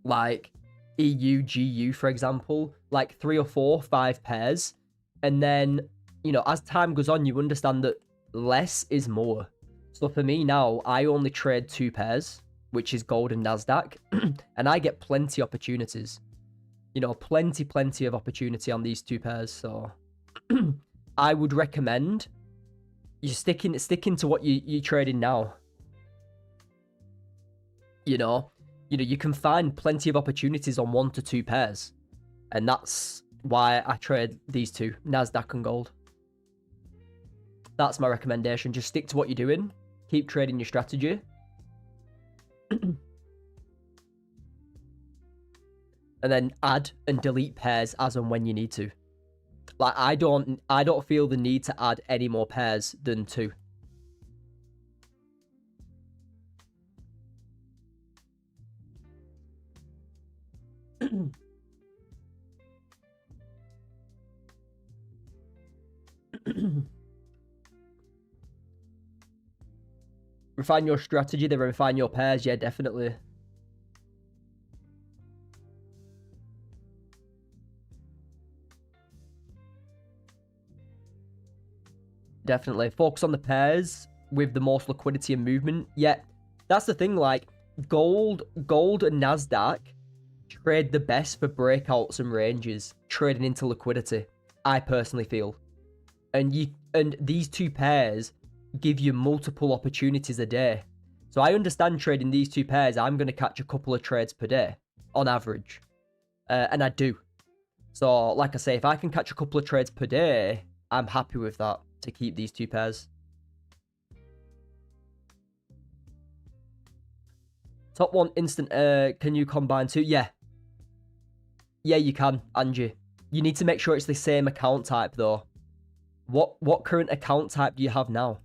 like EU, GU, for example, like 3 or 4, 5 pairs. And then, you know, as time goes on, you understand that less is more. So for me now, I only trade 2 pairs, which is gold and Nasdaq, and I get plenty opportunities. You know, plenty of opportunity on these 2 pairs. So I would recommend you sticking to what you're trading now. You know, you can find plenty of opportunities on 1 to 2 pairs. And that's why I trade these 2, Nasdaq and gold. That's my recommendation. Just stick to what you're doing. Keep trading your strategy. And then add and delete pairs as and when you need to. Like I don't feel the need to add any more pairs than 2. Refine your strategy, then refine your pairs. Yeah, definitely. Definitely. Focus on the pairs with the most liquidity and movement. Yeah, that's the thing. Like gold and Nasdaq trade the best for breakouts and ranges, trading into liquidity. I personally feel, and these 2 pairs give you multiple opportunities a day. So I understand trading these 2 pairs. I'm going to catch a couple of trades per day on average, and I do. So like I say, if I can catch a couple of trades per day, I'm happy with that to keep these 2 pairs. Top 1 instant, can you combine 2? Yeah. Yeah, you can, Angie. You need to make sure it's the same account type, though. What current account type do you have now?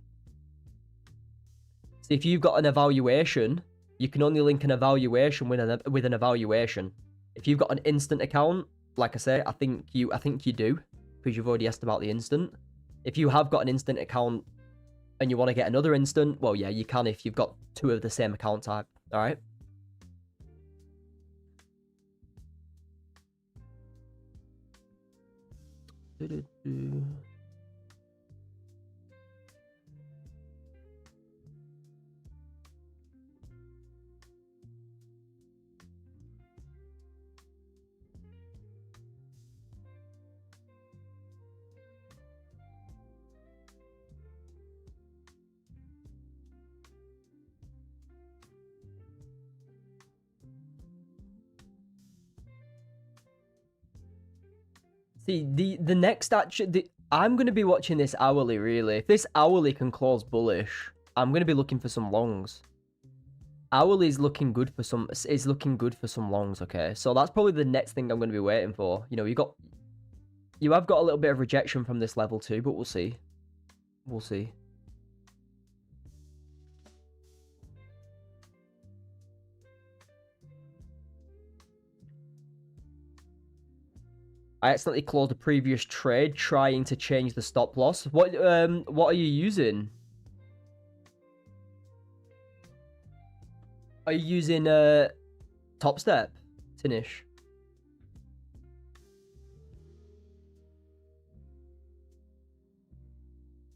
So if you've got an evaluation, you can only link an evaluation with an evaluation. If you've got an instant account, like I say, I think you do, because you've already asked about the instant. If you have got an instant account and you want to get another instant, well, yeah, you can if you've got 2 of the same account type. All right. See, the next action, I'm going to be watching this hourly, really. If this hourly can close bullish, I'm going to be looking for some longs. Hourly is looking good for some longs, okay? So that's probably the next thing I'm going to be waiting for. You know, you have got a little bit of rejection from this level too, but we'll see. We'll see. I accidentally closed a previous trade trying to change the stop loss. What are you using? Are you using Top Step, Tinish?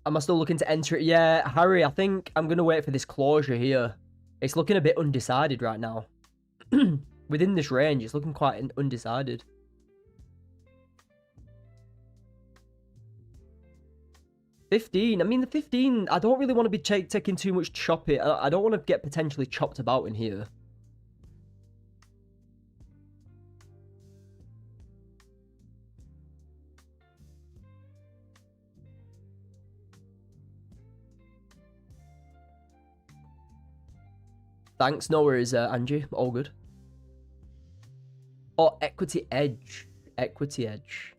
Am I still looking to enter it? Yeah, Harry, I think I'm going to wait for this closure here. It's looking a bit undecided right now. Within this range, it's looking quite undecided. $15. I mean, the 15, I don't really want to be taking too much choppy. I don't want to get potentially chopped about in here. Thanks. No worries, Angie. All good. Oh, Equity Edge. Equity Edge.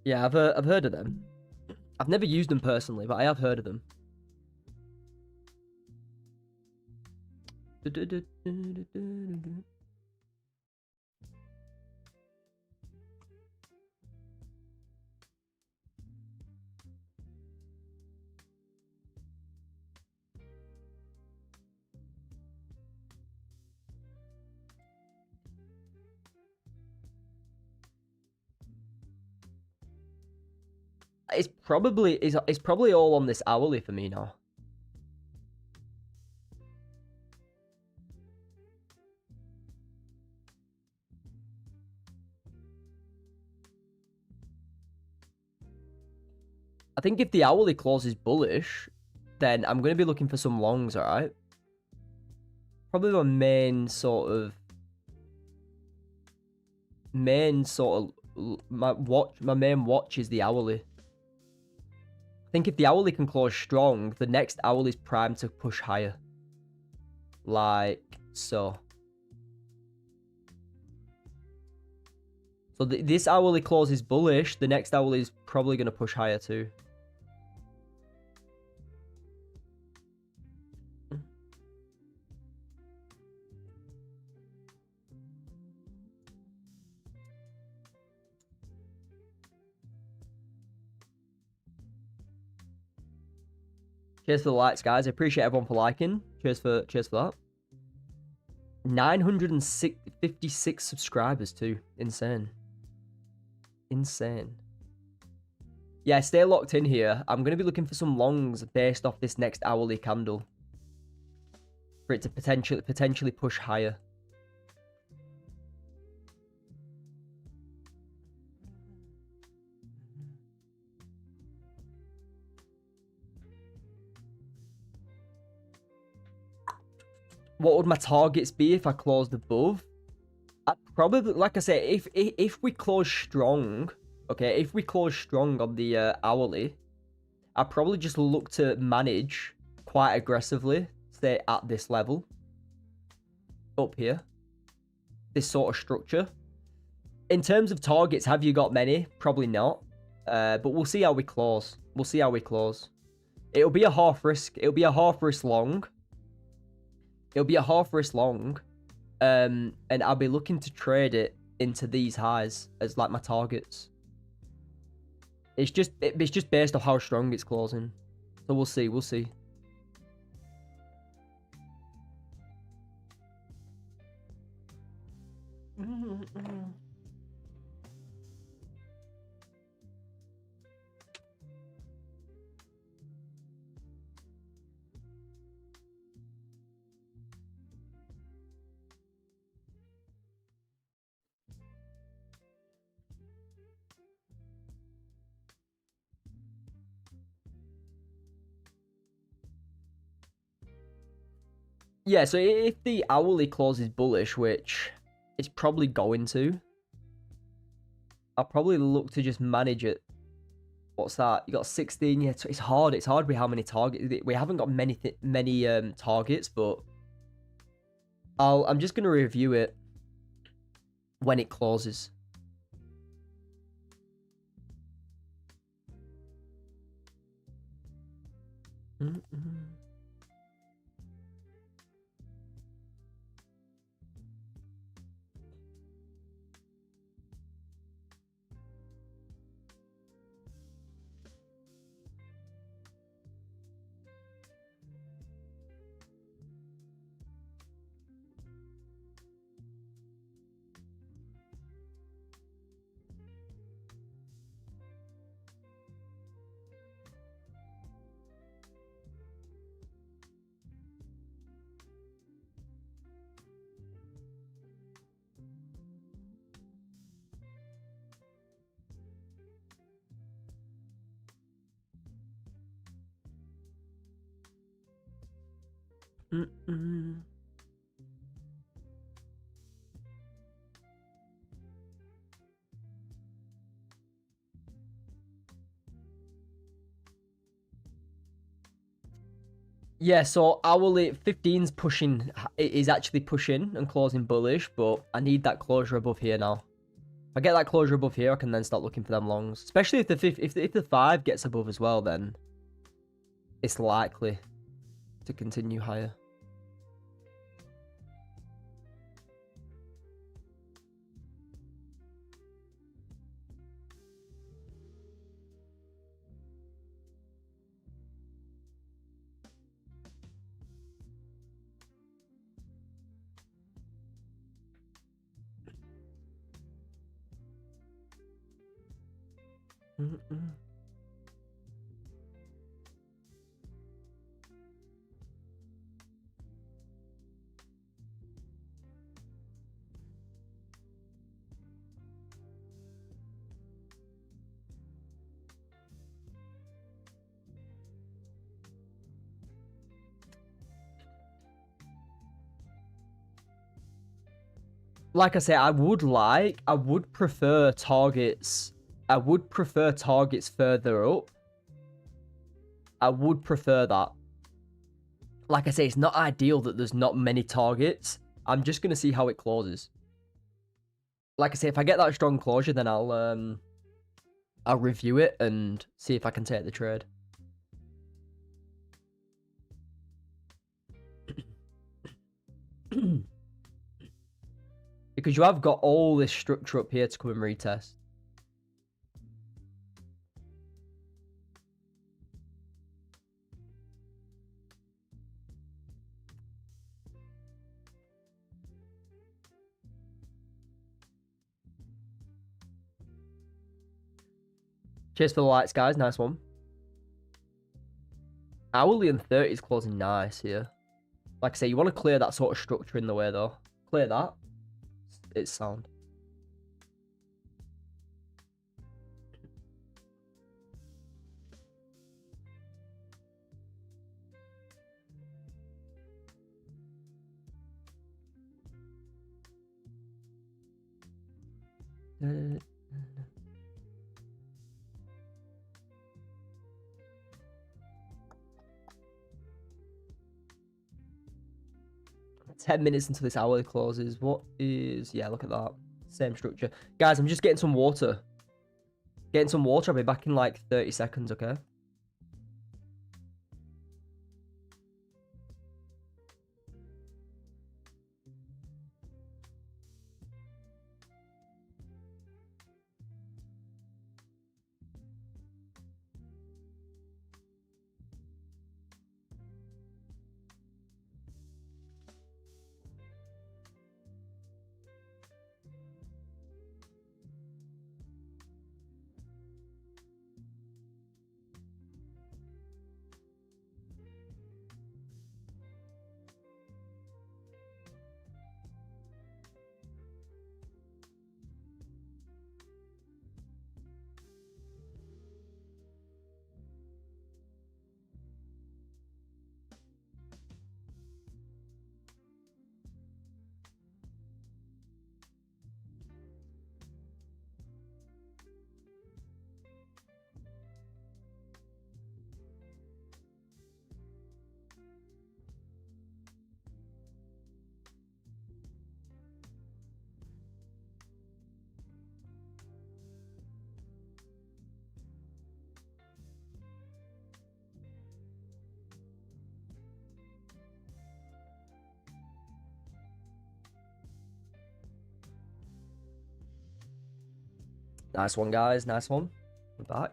Yeah, I've heard of them. I've never used them personally, but I have heard of them. It's probably all on this hourly for me now. I think if the hourly closes bullish, then I'm going to be looking for some longs, alright? Probably my main sort of my main watch is the hourly. I think if the hourly can close strong, the next hourly is primed to push higher. Like so. So this hourly closes bullish, the next hourly is probably going to push higher too. Cheers for the likes, guys. I appreciate everyone for liking. Cheers for that. 956 subscribers too. Insane. Insane. Yeah, stay locked in here. I'm going to be looking for some longs based off this next hourly candle. For it to potentially push higher. What would my targets be if I closed above? I'd probably, like I say, if we close strong, okay, if we close strong on the hourly, I'd probably just look to manage quite aggressively, stay at this level, up here, this sort of structure. In terms of targets, have you got many? Probably not, but we'll see how we close. We'll see how we close. It'll be a half risk. It'll be a half risk long. It'll be a half risk long. And I'll be looking to trade it into these highs as like my targets. It's just based off how strong it's closing. So we'll see. We'll see. Yeah, so if the hourly closes bullish, which it's probably going to, I'll probably look to just manage it. What's that? You got 16. Yeah, it's hard. It's hard with how many targets. We haven't got many targets, but I'm just gonna review it when it closes. Yeah, so hourly 15's pushing, is actually pushing and closing bullish, but I need that closure above here now. If I get that closure above here, I can then start looking for them longs. Especially if the 5 gets above as well, then it's likely to continue higher. Like I say, I would prefer targets. I would prefer targets further up. I would prefer that. Like I say, it's not ideal that there's not many targets. I'm just gonna see how it closes. Like I say, if I get that strong closure, then I'll review it and see if I can take the trade. Because you have got all this structure up here to come and retest. Cheers for the lights, guys. Nice one. Hourly and 30 is closing nice here. Like I say, you want to clear that sort of structure in the way, though. Clear that. It's sound. Uh, 10 minutes until this hourly closes. What is... Yeah, look at that. Same structure. Guys, I'm just getting some water. Getting some water. I'll be back in like 30 seconds, okay? Nice one, guys. Nice one. We're back.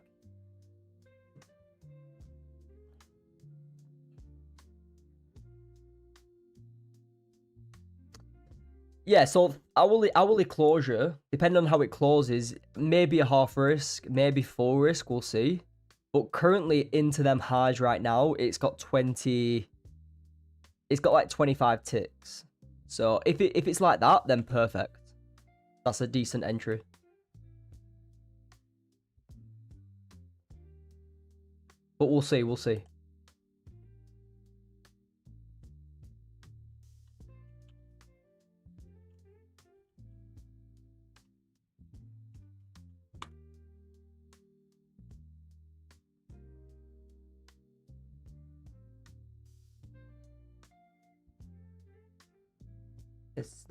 Yeah, so hourly closure, depending on how it closes, maybe a half risk, maybe full risk, we'll see. But currently into them highs right now, it's got like 25 ticks. So if it's like that, then perfect. That's a decent entry. But we'll see, we'll see. It's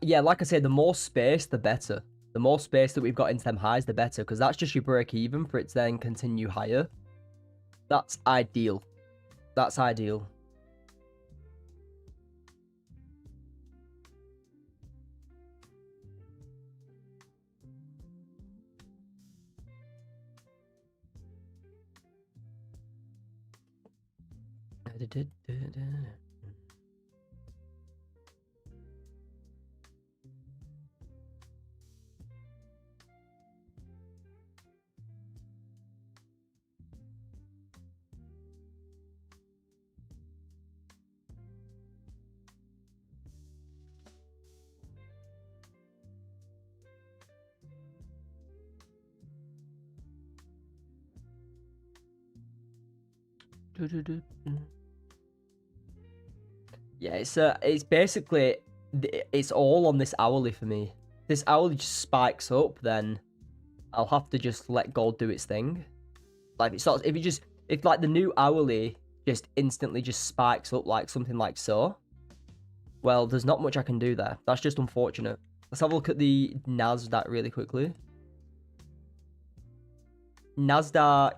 yeah, like I said, the more space, the better. The more space that we've got into them highs, the better, because that's just your break even for it to then continue higher. That's ideal. That's ideal. Yeah, it's basically it's all on this hourly for me. This hourly just spikes up, then I'll have to just let gold do its thing. Like if like the new hourly just instantly just spikes up like something like so, well, there's not much I can do there. That's just unfortunate. Let's have a look at the Nasdaq really quickly. Nasdaq.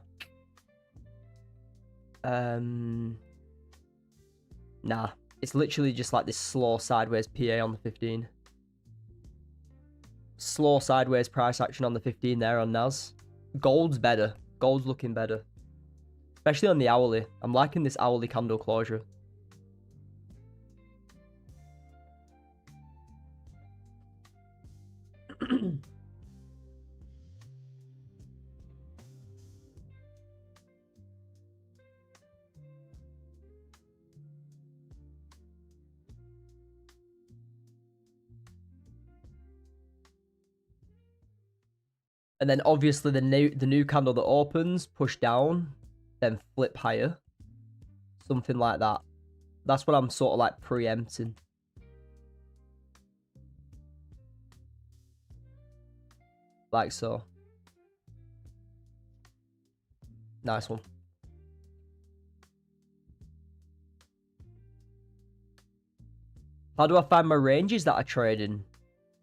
Nah. It's literally just like this slow sideways PA on the 15. Slow sideways price action on the 15 there on Nas. Gold's better. Gold's looking better. Especially on the hourly. I'm liking this hourly candle closure. And then obviously the new candle that opens, push down, then flip higher. Something like that. That's what I'm sort of like preempting. Like so. Nice one. How do I find my ranges that I trade in?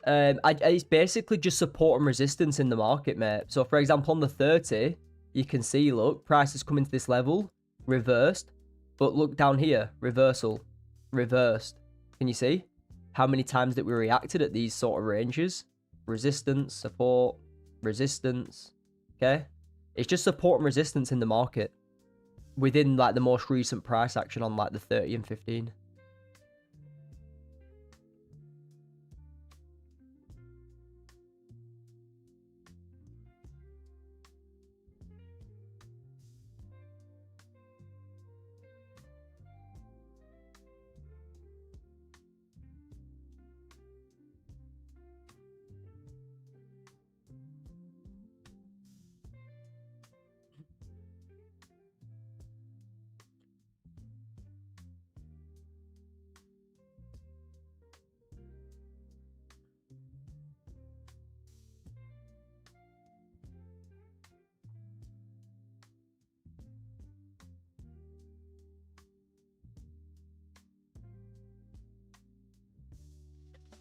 It's basically just support and resistance in the market, mate. So, for example, on the 30, you can see, look, price has come into this level, reversed. But look down here, reversal, reversed. Can you see how many times that we reacted at these sort of ranges? Resistance, support, resistance, okay? It's just support and resistance in the market within, like, the most recent price action on, like, the 30 and 15.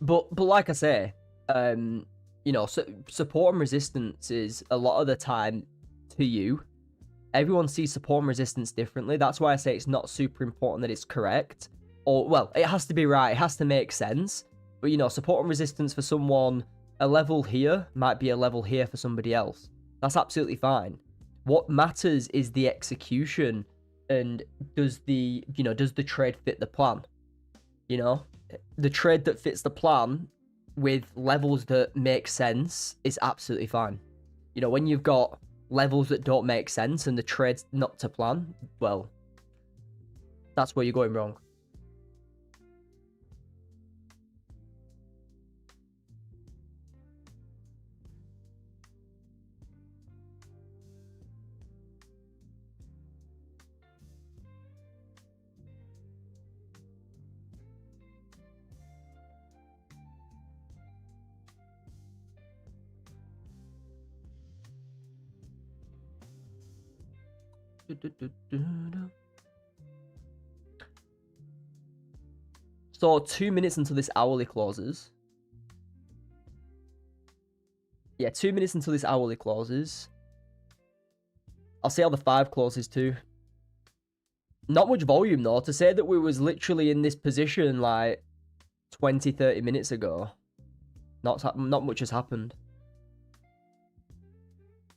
But like I say, you know, support and resistance is a lot of the time to you. Everyone sees support and resistance differently. That's why I say it's not super important that it's correct. Or, well, it has to be right. It has to make sense. But, you know, support and resistance for someone, a level here might be a level here for somebody else. That's absolutely fine. What matters is the execution and does the trade fit the plan? You know, the trade that fits the plan with levels that make sense is absolutely fine. You know, when you've got levels that don't make sense and the trade's not to plan, well, that's where you're going wrong. So 2 minutes until this hourly closes. Yeah, 2 minutes until this hourly closes. I'll see how the 5 closes too. Not much volume though. To say that we was literally in this position like 20-30 minutes ago, not much has happened.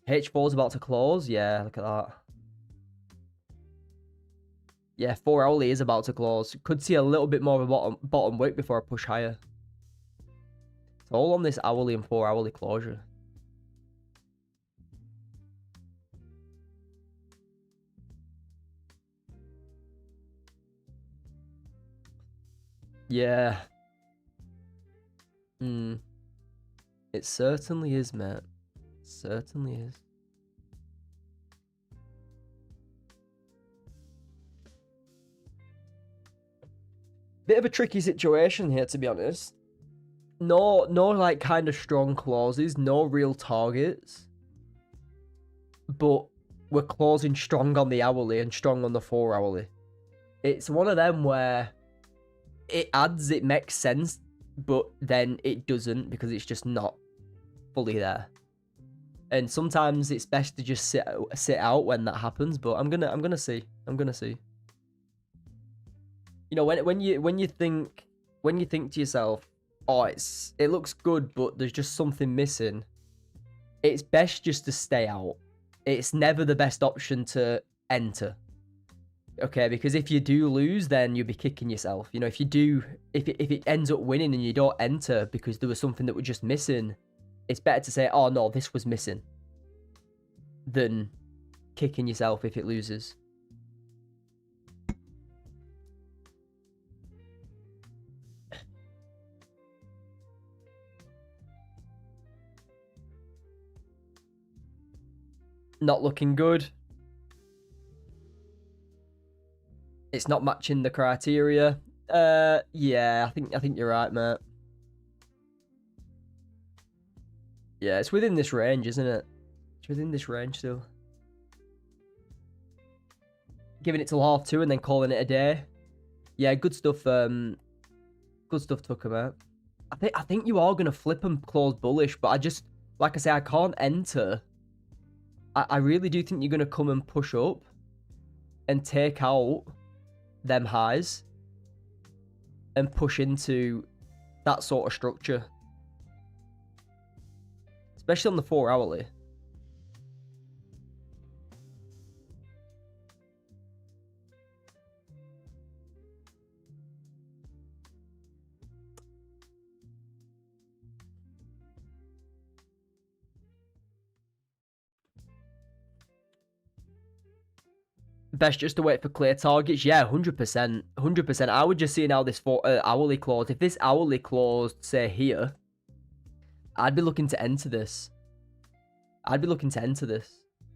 H4 is about to close. Yeah, look at that. Yeah, 4 hourly is about to close. Could see a little bit more of a bottom wick before I push higher. It's all on this hourly and 4 hourly closure. Yeah. It certainly is, mate. It certainly is. Bit of a tricky situation here, to be honest. No, like kind of strong clauses, no real targets. But we're closing strong on the hourly and strong on the 4 hourly. It's one of them where it makes sense, but then it doesn't because it's just not fully there. And sometimes it's best to just sit out when that happens. But I'm gonna see. You know, when you think to yourself, oh, it looks good, but there's just something missing. It's best just to stay out. It's never the best option to enter. Okay, because if you do lose, then you'll be kicking yourself. You know, if it ends up winning and you don't enter because there was something that was just missing, it's better to say, oh no, this was missing, than kicking yourself if it loses. Not looking good. It's not matching the criteria. Yeah, I think you're right, mate. Yeah, it's within this range, isn't it? It's within this range still. Giving it till 2:30 and then calling it a day. Yeah, good stuff. Good stuff, Tucker, mate. I think you are gonna flip and close bullish, but I just, like I say, I can't enter. I really do think you're gonna come and push up and take out them highs and push into that sort of structure, especially on the 4 hourly. Best just to wait for clear targets. Yeah, 100%. 100%. I would just see now this hourly close. If this hourly closed, say, here, I'd be looking to enter this.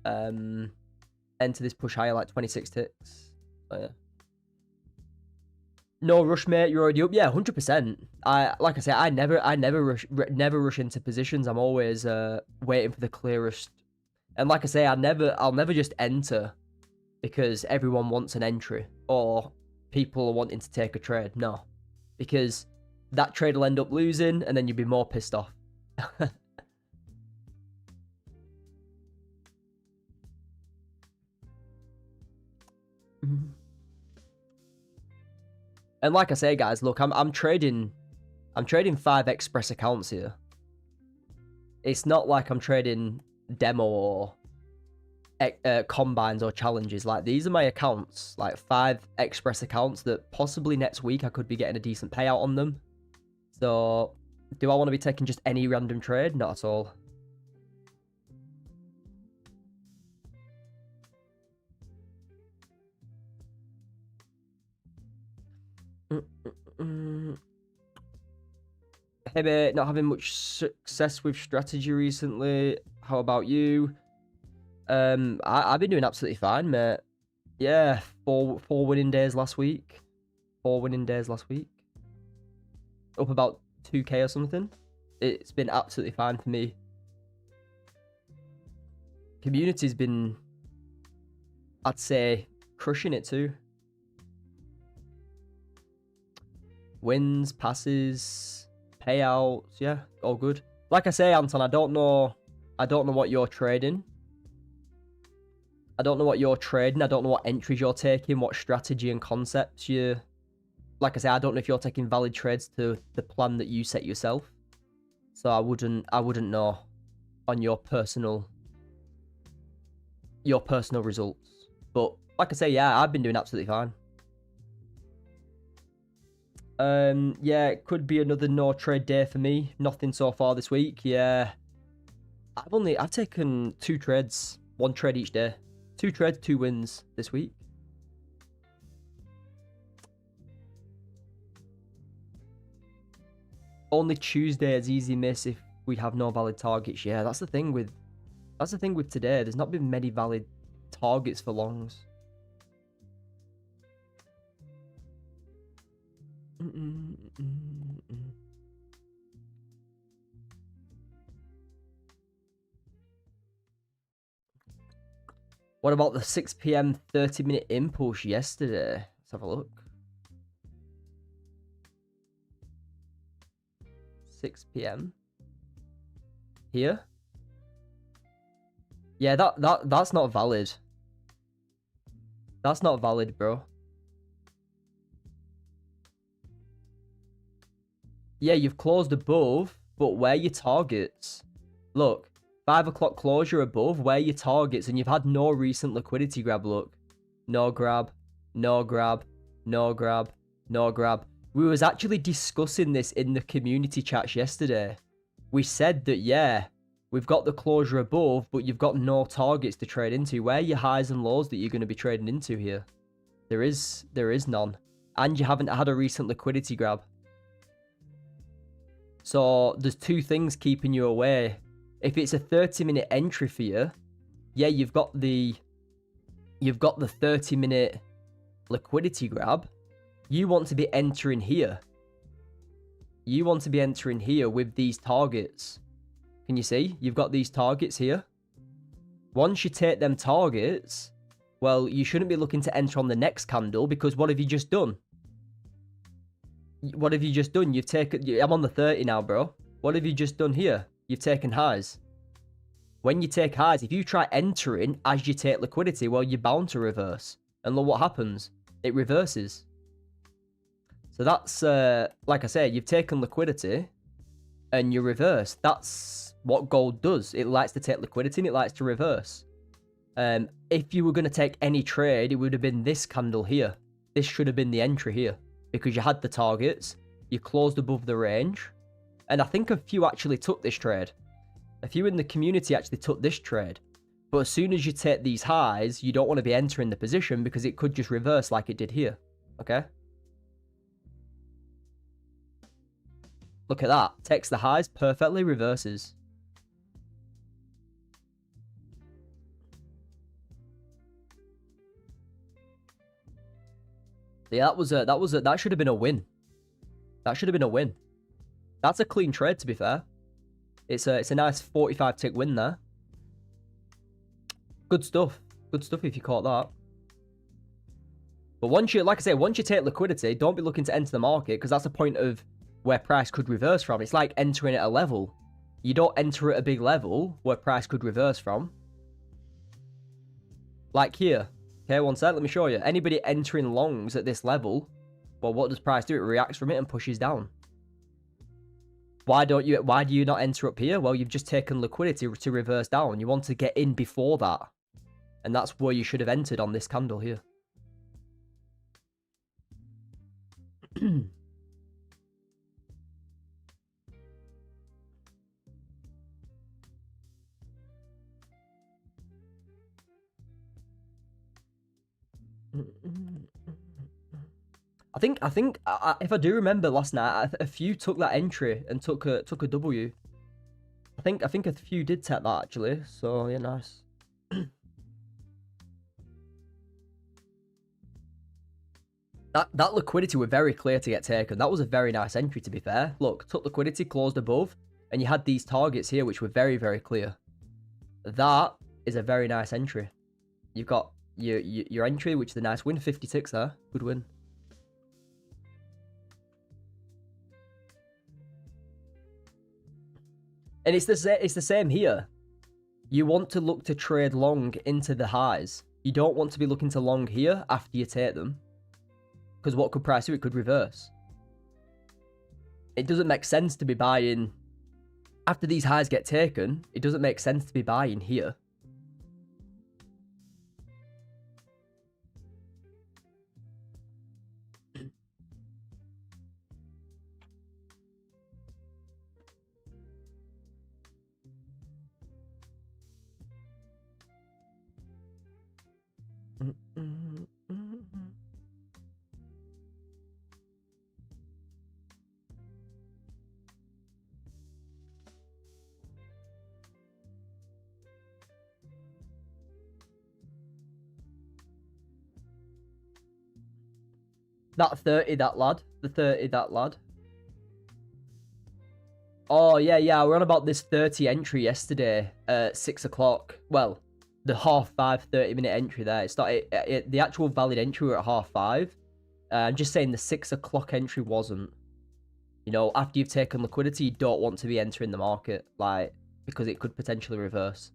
Enter this push higher, like 26 ticks. So, yeah. No rush, mate. You're already up. Yeah, 100%. Like I say, I never rush into positions. I'm always waiting for the clearest. And like I say, I'll never just enter because everyone wants an entry or people are wanting to take a trade. No, because that trade will end up losing and then you'll be more pissed off. And like I say, guys, look, I'm trading 5 express accounts here. It's not like I'm trading demo or combines or challenges. Like, these are my accounts, like 5 express accounts that possibly next week I could be getting a decent payout on them. So do I want to be taking just any random trade? Not at all. Hey mate, not having much success with strategy recently. How about you? I've been doing absolutely fine, mate. Yeah, four winning days last week. 4 winning days last week. Up about 2k or something. It's been absolutely fine for me. Community's been, I'd say, crushing it too. Wins, passes, payouts, yeah, all good. Like I say, Anton, I don't know what you're trading. I don't know what entries you're taking, what strategy and concepts you. Like I say, I don't know if you're taking valid trades to the plan that you set yourself. So I wouldn't know on your personal results. But like I say, yeah, I've been doing absolutely fine. Yeah, it could be another no trade day for me. Nothing so far this week. Yeah, I've taken 2 trades, 1 trade each day. 2 trades, 2 wins this week. Only Tuesday is easy miss if we have no valid targets. Yeah, that's the thing with today. There's not been many valid targets for longs. What about the 6 PM 30-minute impulse yesterday? Let's have a look. 6 PM. Here? Yeah, that's not valid. That's not valid, bro. Yeah, you've closed above, but where are your targets? Look, 5 o'clock closure above, where are your targets? And you've had no recent liquidity grab, look. No grab, no grab, no grab, no grab. We was actually discussing this in the community chats yesterday. We said that, yeah, we've got the closure above, but you've got no targets to trade into. Where are your highs and lows that you're going to be trading into here? There is none. And you haven't had a recent liquidity grab. So there's 2 things keeping you away. If it's a 30-minute entry for you, yeah, you've got the 30-minute liquidity grab. You want to be entering here. You want to be entering here with these targets. Can you see? You've got these targets here. Once you take them targets, well, you shouldn't be looking to enter on the next candle, because what have you just done? What have you just done? You've taken... I'm on the 30 now, bro. What have you just done here? You've taken highs. When you take highs, if you try entering as you take liquidity, well, you're bound to reverse. And look what happens. It reverses. So that's, like I say, you've taken liquidity and you reverse. That's what gold does. It likes to take liquidity and it likes to reverse. If you were going to take any trade, it would have been this candle here. This should have been the entry here, because you had the targets, you closed above the range, and I think a few actually took this trade. A few in the community actually took this trade. But as soon as you take these highs, you don't want to be entering the position because it could just reverse like it did here. Okay? Look at that. Takes the highs, perfectly reverses. Yeah, that should have been a win. That should have been a win. That's a clean trade, to be fair. It's a nice 45 tick win there. Good stuff. Good stuff if you caught that. But once you, like I say, once you take liquidity, don't be looking to enter the market, because that's a point of where price could reverse from. It's like entering at a level. You don't enter at a big level where price could reverse from. Like here. Okay, one sec, let me show you. Anybody entering longs at this level, well, what does price do? It reacts from it and pushes down. Why do you not enter up here? Well, you've just taken liquidity to reverse down. You want to get in before that. And that's where you should have entered on this candle here. I think if I do remember last night, a few took that entry and took a W. I think a few did take that actually. So yeah, nice. That liquidity were very clear to get taken. That was a very nice entry, to be fair. Look, took liquidity, closed above, and you had these targets here, which were very, very clear. That is a very nice entry. You've got your entry, which is a nice win, 56 there. Good win. And it's the same here. You want to look to trade long into the highs. You don't want to be looking to long here after you take them. Because what could price do? It could reverse. It doesn't make sense to be buying... After these highs get taken, it doesn't make sense to be buying here. That 30, that lad. The 30, that lad. Oh, yeah. We're on about this 30 entry yesterday at 6 o'clock. Well, the 5:30 30-minute entry there. It's not the actual valid entry were at 5:30. I'm just saying the 6 o'clock entry wasn't. You know, after you've taken liquidity, you don't want to be entering the market, like, because it could potentially reverse.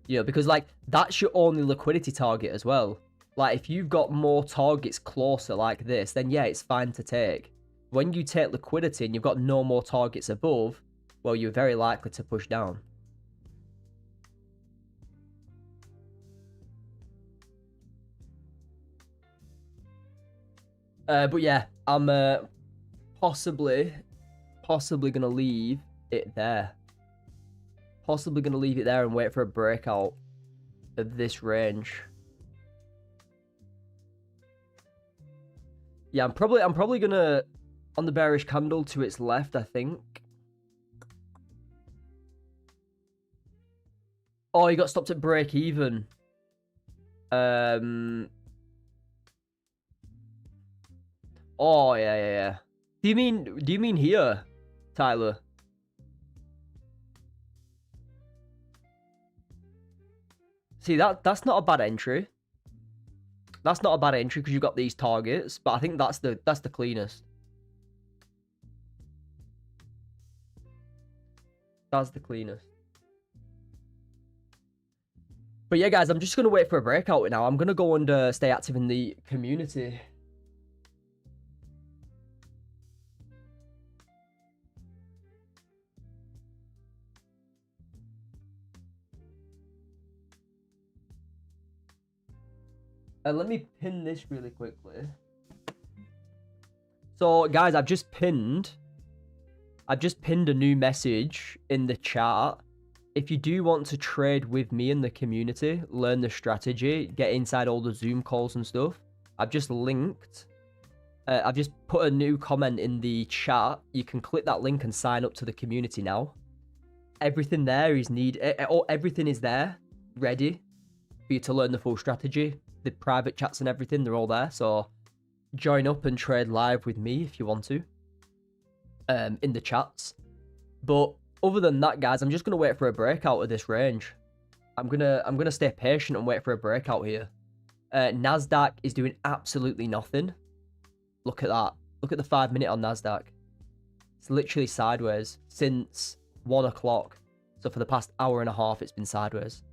You know, because, like, that's your only liquidity target as well. Like, if you've got more targets closer like this, then yeah, it's fine to take. When you take liquidity and you've got no more targets above, well, you're very likely to push down. But yeah, I'm possibly gonna leave it there. Possibly gonna leave it there and wait for a breakout of this range. Yeah, I'm probably gonna on the bearish candle to its left, I think. Oh, he got stopped at break even. Oh, yeah. Do you mean here, Tyler? See, that's not a bad entry. That's not a bad entry because you've got these targets, but I think that's the cleanest. That's the cleanest. But yeah, guys, I'm just gonna wait for a breakout now. I'm gonna go and stay active in the community. Let me pin this really quickly. So, guys, I've just pinned a new message in the chat. If you do want to trade with me in the community, learn the strategy, get inside all the Zoom calls and stuff, I've just linked. I've just put a new comment in the chat. You can click that link and sign up to the community now. Everything there is everything is there, ready for you to learn the full strategy. The private chats and everything, they're all there. So join up and trade live with me if you want to, in the chats. But other than that, guys, I'm just gonna wait for a breakout of this range. I'm gonna stay patient and wait for a breakout here. Nasdaq is doing absolutely nothing. Look at that. Look at the 5-minute on Nasdaq. It's literally sideways since 1 o'clock. So for the past hour and a half, it's been sideways.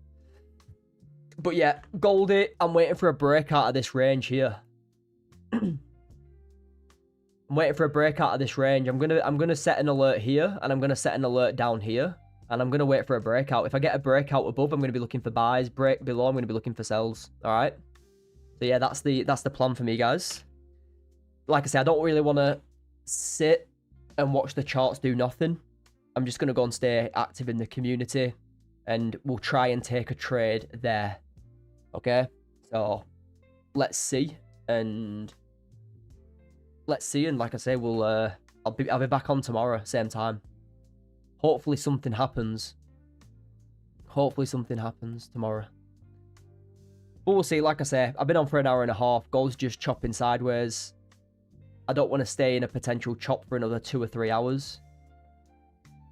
But yeah, Goldie, I'm waiting for a break out of this range here. I'm waiting for a break out of this range. I'm gonna set an alert here, and I'm gonna set an alert down here, and I'm gonna wait for a breakout. If I get a breakout above, I'm gonna be looking for buys. Break below, I'm gonna be looking for sells. All right. So yeah, that's the plan for me, guys. Like I said, I don't really want to sit and watch the charts do nothing. I'm just gonna go and stay active in the community, and we'll try and take a trade there. Okay. So let's see, and like I say, we'll I'll be back on tomorrow, same time. Hopefully something happens. Hopefully something happens tomorrow. But we'll see. Like I say, I've been on for an hour and a half. Gold's just chopping sideways. I don't want to stay in a potential chop for another 2 or 3 hours.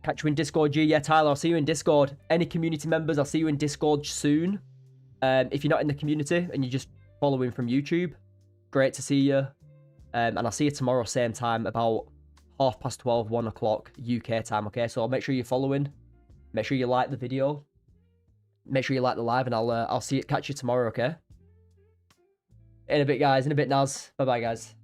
Catch you in Discord, G. Yeah, Tyler, I'll see you in Discord. Any community members, I'll see you in Discord soon. If you're not in the community and you're just following from YouTube, great to see you. And I'll see you tomorrow, same time, about 12:30, 1 o'clock UK time, okay? So make sure you're following. Make sure you like the video. Make sure you like the live, and I'll catch you tomorrow, okay? In a bit, guys. In a bit, Naz. Bye-bye, guys.